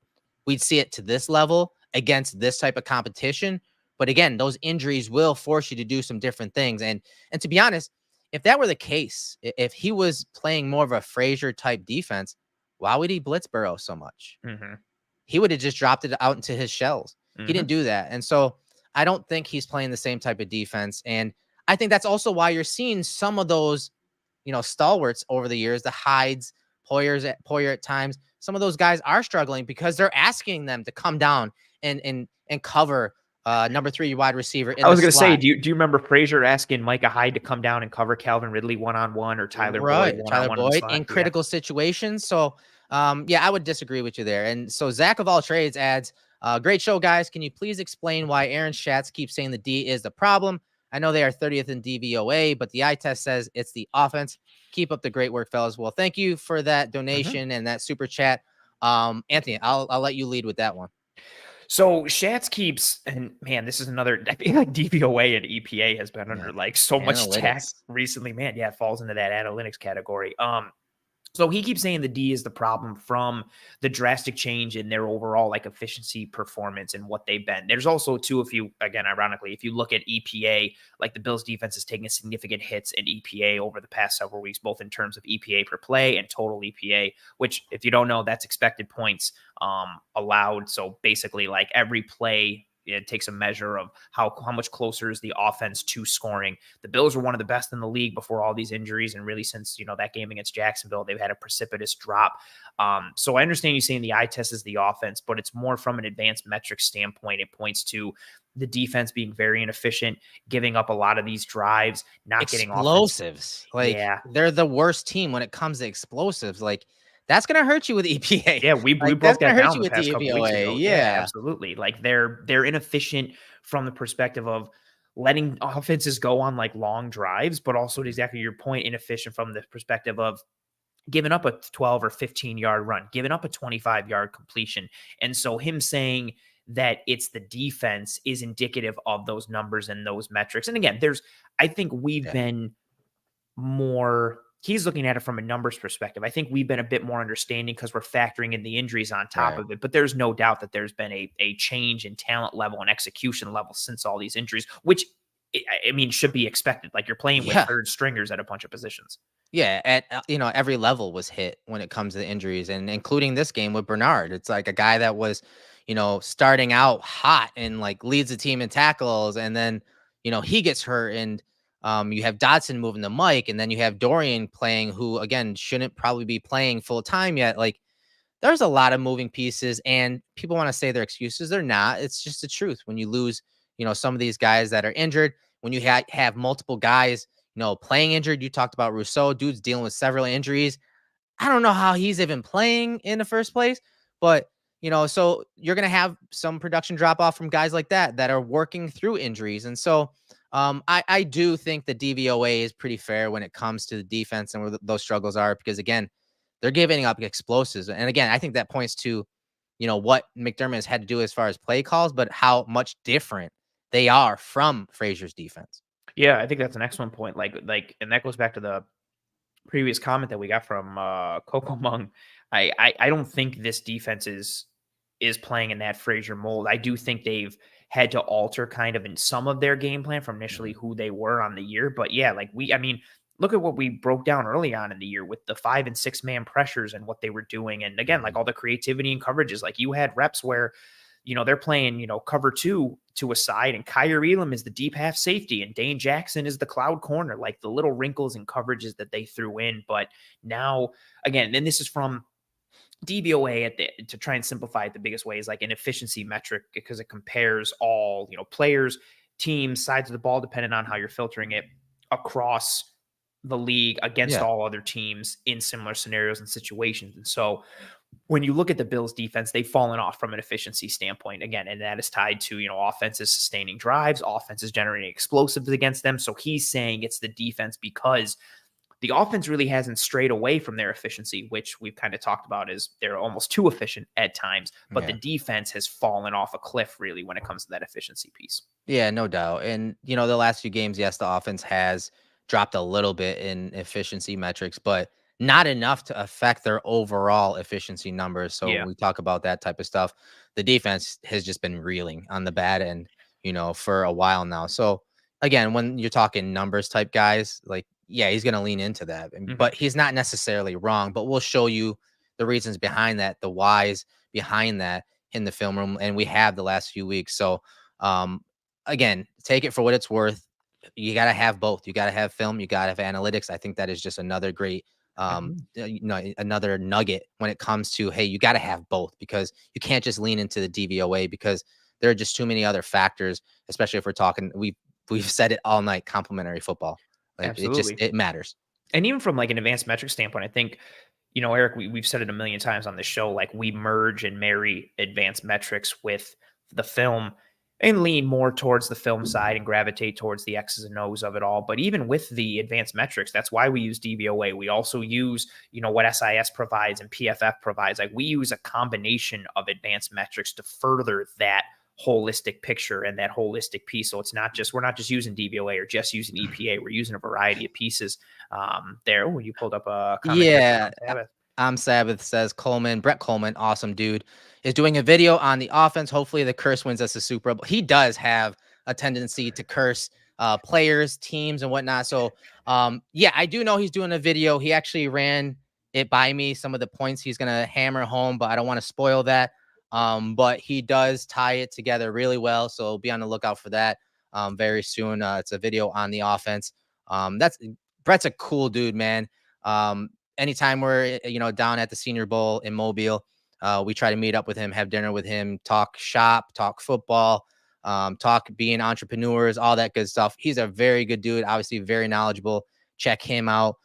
see it to this level against this type of competition. But again, those injuries will force you to do some different things. And to be honest, if that were the case, if he was playing more of a Frazier type defense, why would he blitz Burrow so much? Mm-hmm. He would have just dropped it out into his shells. He didn't do that. And so I don't think he's playing the same type of defense. And I think that's also why you're seeing some of those, stalwarts over the years, the Hydes, Poyer at times. Some of those guys are struggling because they're asking them to come down and cover number 3 wide receiver. I was going to say, do you remember Frazier asking Micah Hyde to come down and cover Calvin Ridley one-on-one, or Tyler Boyd one-on-one in critical situations? So, I would disagree with you there. And so Zach of all trades adds, great show, guys. Can you please explain why Aaron Schatz keeps saying the D is the problem? I know they are 30th in DVOA, but the eye test says it's the offense. Keep up the great work, fellas. Well, thank you for that donation and that super chat. Anthony, I'll let you lead with that one. So Schatz keeps, and man, this is another, I feel like DVOA and EPA has been under like so much attack recently. Man, yeah, it falls into that analytics category. So he keeps saying the D is the problem from the drastic change in their overall like efficiency, performance, and what they've been. There's also too, ironically, if you look at EPA, like the Bills defense is taking significant hits in EPA over the past several weeks, both in terms of EPA per play and total EPA, which if you don't know, that's expected points allowed. So basically like every play, it takes a measure of how much closer is the offense to scoring. The Bills were one of the best in the league before all these injuries. And really since, that game against Jacksonville, they've had a precipitous drop. So I understand you saying the eye test is the offense, but it's more from an advanced metric standpoint. It points to the defense being very inefficient, giving up a lot of these drives, not getting explosives. They're the worst team when it comes to explosives. Like, that's going to hurt you with EPA. Yeah, we broke that down the past couple weeks ago. Yeah, absolutely. Like they're inefficient from the perspective of letting offenses go on like long drives, but also to exactly your point, inefficient from the perspective of giving up a 12 or 15-yard run, giving up a 25-yard completion. And so him saying that it's the defense is indicative of those numbers and those metrics. And again, I think we've been more... He's looking at it from a numbers perspective. I think we've been a bit more understanding because we're factoring in the injuries on top of it. But there's no doubt that there's been a change in talent level and execution level since all these injuries, which, I mean, should be expected. Like you're playing with third stringers at a bunch of positions. Yeah, at every level was hit when it comes to the injuries, and including this game with Bernard. It's like a guy that was, starting out hot and like leads the team in tackles, and then he gets hurt, and you have Dodson moving the mic, and then you have Dorian playing, who again shouldn't probably be playing full time yet. Like there's a lot of moving pieces, and people want to say they're excuses. They're not. It's just the truth. When you lose, some of these guys that are injured, when you have multiple guys, playing injured. You talked about Rousseau, dude's dealing with several injuries. I don't know how he's even playing in the first place, but so you're going to have some production drop off from guys like that are working through injuries. And so I do think the DVOA is pretty fair when it comes to the defense and where those struggles are, because again, they're giving up explosives. And again, I think that points to, what McDermott has had to do as far as play calls, but how much different they are from Frazier's defense. Yeah, I think that's an excellent point. And that goes back to the previous comment that we got from Coco Mung. I don't think this defense is playing in that Frazier mold. I do think they've had to alter kind of in some of their game plan from initially who they were on the year. But yeah, look at what we broke down early on in the year with the 5 and 6 man pressures and what they were doing. And again, like all the creativity and coverages, like you had reps where, they're playing, cover 2 to a side, and Kyrie Elam is the deep half safety and Dane Jackson is the cloud corner, like the little wrinkles and coverages that they threw in. But now again, and this is from DVOA to try and simplify it, the biggest way is like an efficiency metric, because it compares all, players, teams, sides of the ball, depending on how you're filtering it across the league against all other teams in similar scenarios and situations. And so when you look at the Bills defense, they've fallen off from an efficiency standpoint again, and that is tied to, offenses sustaining drives, offenses generating explosives against them. So he's saying it's the defense because the offense really hasn't strayed away from their efficiency, which we've kind of talked about is they're almost too efficient at times, but the defense has fallen off a cliff really when it comes to that efficiency piece. Yeah, no doubt. And, the last few games, yes, the offense has dropped a little bit in efficiency metrics, but not enough to affect their overall efficiency numbers. So Yeah. when we talk about that type of stuff, the defense has just been reeling on the bad end, for a while now. So again, when you're talking numbers type guys, like, yeah, he's going to lean into that, but he's not necessarily wrong, but we'll show you the reasons behind that, the whys behind that in the film room. And we have the last few weeks. So, again, take it for what it's worth. You got to have both. You got to have film. You got to have analytics. I think that is just another great, another nugget when it comes to, hey, you got to have both, because you can't just lean into the DVOA, because there are just too many other factors, especially if we're talking, we've said it all night, complementary football. Like Absolutely. it matters. And even from like an advanced metric standpoint, I think, Eric, we've said it a million times on the show, like we merge and marry advanced metrics with the film and lean more towards the film side and gravitate towards the X's and O's of it all. But even with the advanced metrics, that's why we use DVOA. We also use, what SIS provides and PFF provides. Like we use a combination of advanced metrics to further that holistic picture and that holistic piece. So we're not just using DVOA or just using EPA. We're using a variety of pieces there. Oh, you pulled up a comment. Yeah. Sabbath says Brett Coleman, awesome dude, is doing a video on the offense. Hopefully the curse wins us the Super Bowl. He does have a tendency to curse players, teams, and whatnot. So yeah, I do know he's doing a video. He actually ran it by me, some of the points he's going to hammer home, but I don't want to spoil that. But he does tie it together really well. So be on the lookout for that very soon. It's a video on the offense. Brett's a cool dude, man. Anytime we're, down at the Senior Bowl in Mobile, we try to meet up with him, have dinner with him, talk shop, talk football, talk being entrepreneurs, all that good stuff. He's a very good dude, obviously very knowledgeable. Check him out.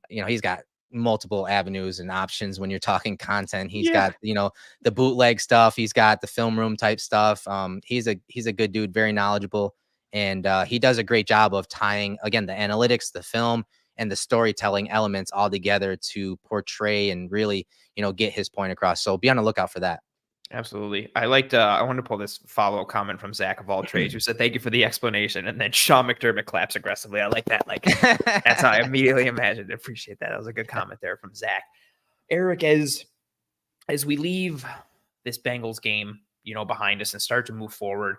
He's got multiple avenues and options when you're talking content. He's got, the bootleg stuff. He's got the film room type stuff. He's a good dude, very knowledgeable. And he does a great job of tying, again, the analytics, the film, and the storytelling elements all together to portray and really, get his point across. So be on the lookout for that. Absolutely. I wanted to pull this follow comment from Zach of all trades, who said, "Thank you for the explanation." And then Sean McDermott claps aggressively. I like that. Like that's how I immediately imagined. Appreciate that. That was a good comment there from Zach. Eric, as we leave this Bengals game, behind us and start to move forward,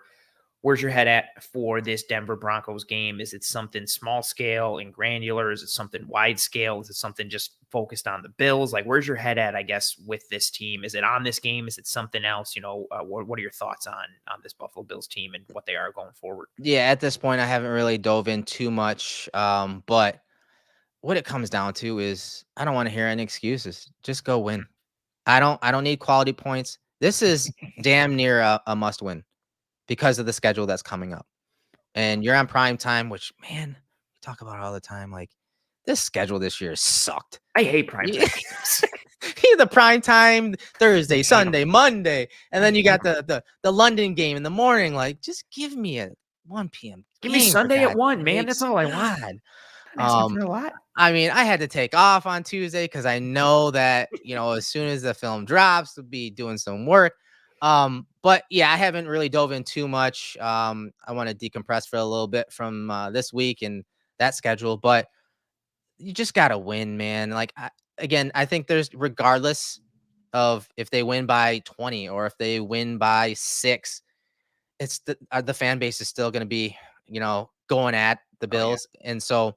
where's your head at for this Denver Broncos game? Is it something small scale and granular? Is it something wide scale? Is it something just focused on the Bills? Like, where's your head at, I guess, with this team? Is it on this game? Is it something else? What are your thoughts on this Buffalo Bills team and what they are going forward? Yeah, at this point, I haven't really dove in too much. But what it comes down to is I don't want to hear any excuses. Just go win. I don't need quality points. This is damn near a must win, because of the schedule that's coming up. And you're on prime time, which, man, we talk about it all the time. Like, this schedule this year sucked. I hate prime time. The prime time Thursday, Sunday, Monday, and then you got the London game in the morning. Like, just give me a 1 p.m. Give me Sunday at 1, man. That's all I want. For a lot. I mean, I had to take off on Tuesday because I know that, as soon as the film drops, we'll be doing some work. But yeah, I haven't really dove in too much. I want to decompress for a little bit from this week and that schedule, but you just got to win, man. Like, I think there's, regardless of if they win by 20 or if they win by 6, it's the fan base is still going to be, going at the Bills. Oh, yeah. And so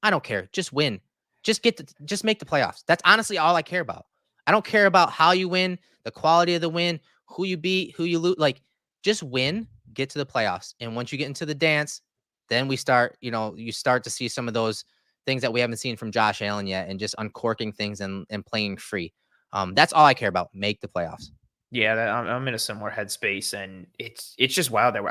I don't care. Just win. Just make the playoffs. That's honestly all I care about. I don't care about how you win, the quality of the win, who you beat, who you lose. Like, just win, get to the playoffs. And once you get into the dance, then we start, you start to see some of those things that we haven't seen from Josh Allen yet, and just uncorking things and playing free. That's all I care about. Make the playoffs. Yeah, I'm in a similar headspace, and it's just wild that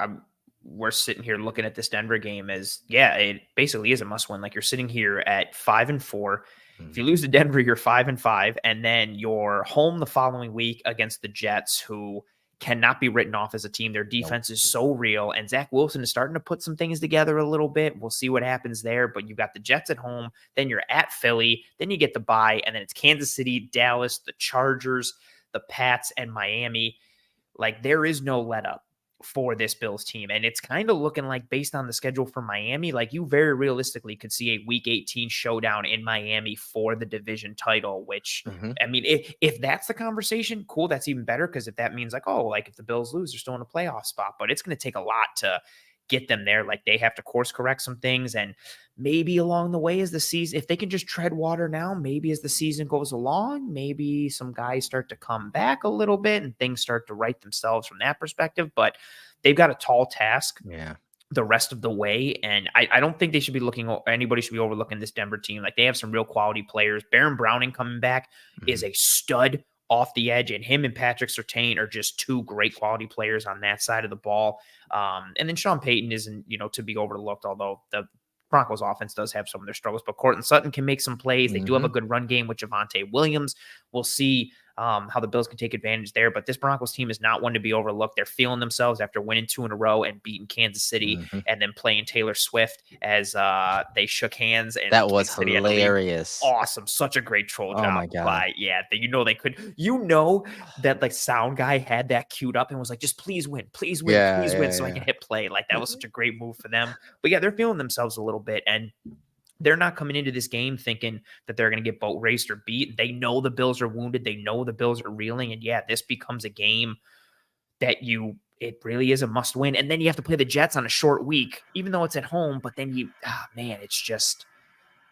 we're sitting here looking at this Denver game as, it basically is a must win. Like, you're sitting here at 5-4. If you lose to Denver, you're 5-5, and then you're home the following week against the Jets, who cannot be written off as a team. Their defense is so real, and Zach Wilson is starting to put some things together a little bit. We'll see what happens there, but you've got the Jets at home, then you're at Philly, then you get the bye, and then it's Kansas City, Dallas, the Chargers, the Pats, and Miami. Like, there is no let up. for this Bills team. And it's kind of looking like, based on the schedule for Miami, like you very realistically could see a week 18 showdown in Miami for the division title, which I mean, if that's the conversation, cool, that's even better. Because if that means like, oh, like if the Bills lose, they're still in a playoff spot, but it's going to take a lot to get them there. Like they have to course correct some things, and maybe along the way as the season, if they can just tread water now, maybe as the season goes along, maybe some guys start to come back a little bit and things start to right themselves from that perspective. But they've got a tall task the rest of the way. And I don't think they should be anybody should be overlooking this Denver team. Like they have some real quality players. Baron Browning coming back is a stud off the edge, and him and Patrick Surtain are just two great quality players on that side of the ball. And then Sean Payton isn't, to be overlooked, although the Broncos offense does have some of their struggles, but Courtland Sutton can make some plays. They do have a good run game with Javonte Williams. We'll see how the Bills can take advantage there, but this Broncos team is not one to be overlooked. They're feeling themselves after winning 2 in a row and beating Kansas City and then playing Taylor Swift as they shook hands. And that was hilarious. Awesome. Such a great troll job. Oh my God. They could, that like sound guy had that queued up and was like, just please win, so I can hit play. Like that was such a great move for them. But yeah, they're feeling themselves a little bit, and they're not coming into this game thinking that they're going to get boat raced or beat. They know the Bills are wounded. They know the Bills are reeling. And yeah, this becomes a game that it really is a must win. And then you have to play the Jets on a short week, even though it's at home. But then it's just,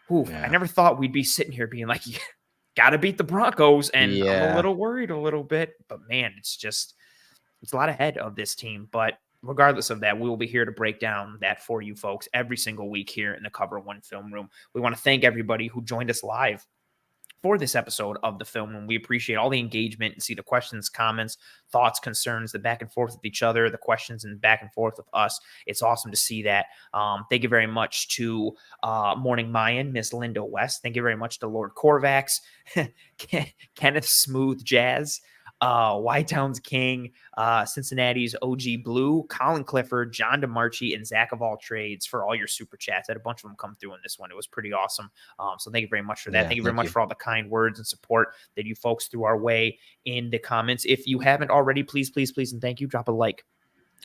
I never thought we'd be sitting here being like, got to beat the Broncos. And I'm a little worried a little bit. But man, it's a lot ahead of this team. But regardless of that, we will be here to break down that for you folks every single week here in the Cover One Film Room. We want to thank everybody who joined us live for this episode of the Film Room. We appreciate all the engagement and see the questions, comments, thoughts, concerns, the back and forth with each other, the questions and back and forth with us. It's awesome to see that. Thank you very much to Morning Mayan, Miss Linda West. Thank you very much to Lord Corvax, Kenneth Smooth Jazz, Y-Town's King, Cincinnati's OG Blue, Colin Clifford, John DeMarchi, and Zach of All Trades for all your super chats. I had a bunch of them come through in this one. It was pretty awesome. So thank you very much for that. Thank you very much for all the kind words and support that you folks threw our way in the comments. If you haven't already, please, and thank you, drop a like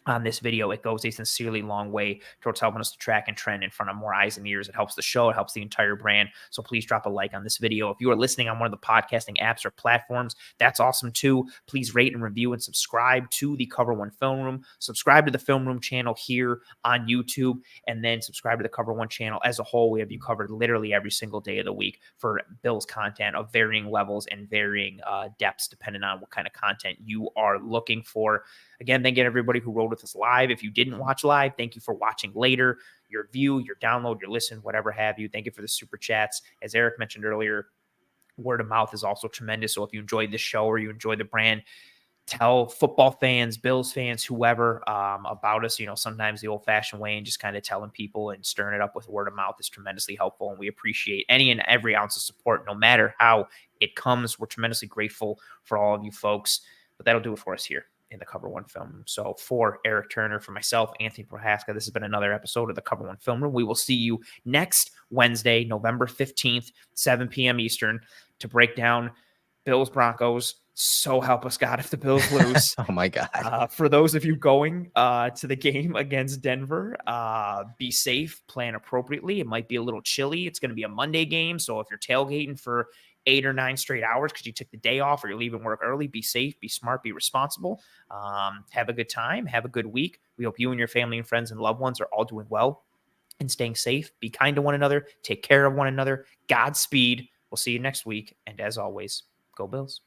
on this video. It goes a sincerely long way towards helping us to track and trend in front of more eyes and ears. It helps the show. It helps the entire brand. So please drop a like on this video. If you are listening on one of the podcasting apps or platforms, that's awesome too. Please rate and review and subscribe to the Cover One Film Room. Subscribe to the Film Room channel here on YouTube, and then subscribe to the Cover One channel as a whole. We have you covered literally every single day of the week for Bills content of varying levels and varying depths, depending on what kind of content you are looking for. Again, thank you to everybody who rode with us live. If you didn't watch live, thank you for watching later. Your view, your download, your listen, whatever have you. Thank you for the super chats. As Eric mentioned earlier, word of mouth is also tremendous. So if you enjoyed this show or you enjoy the brand, tell football fans, Bills fans, whoever about us. Sometimes the old-fashioned way and just kind of telling people and stirring it up with word of mouth is tremendously helpful. And we appreciate any and every ounce of support, no matter how it comes. We're tremendously grateful for all of you folks. But that'll do it for us here in the Cover One Film Room. So for Eric Turner, for myself, Anthony Prohaska, this has been another episode of the Cover One Film Room. We will see you next Wednesday, November 15th, 7 p.m. Eastern, to break down Bills Broncos. So help us God if the Bills lose. Oh my God. For those of you going to the game against Denver, be safe, plan appropriately. It might be a little chilly. It's going to be a Monday game. So if you're tailgating for 8 or 9 straight hours because you took the day off or you're leaving work early, be safe, be smart, be responsible. Have a good time. Have a good week. We hope you and your family and friends and loved ones are all doing well and staying safe. Be kind to one another. Take care of one another. Godspeed. We'll see you next week. And as always, go Bills.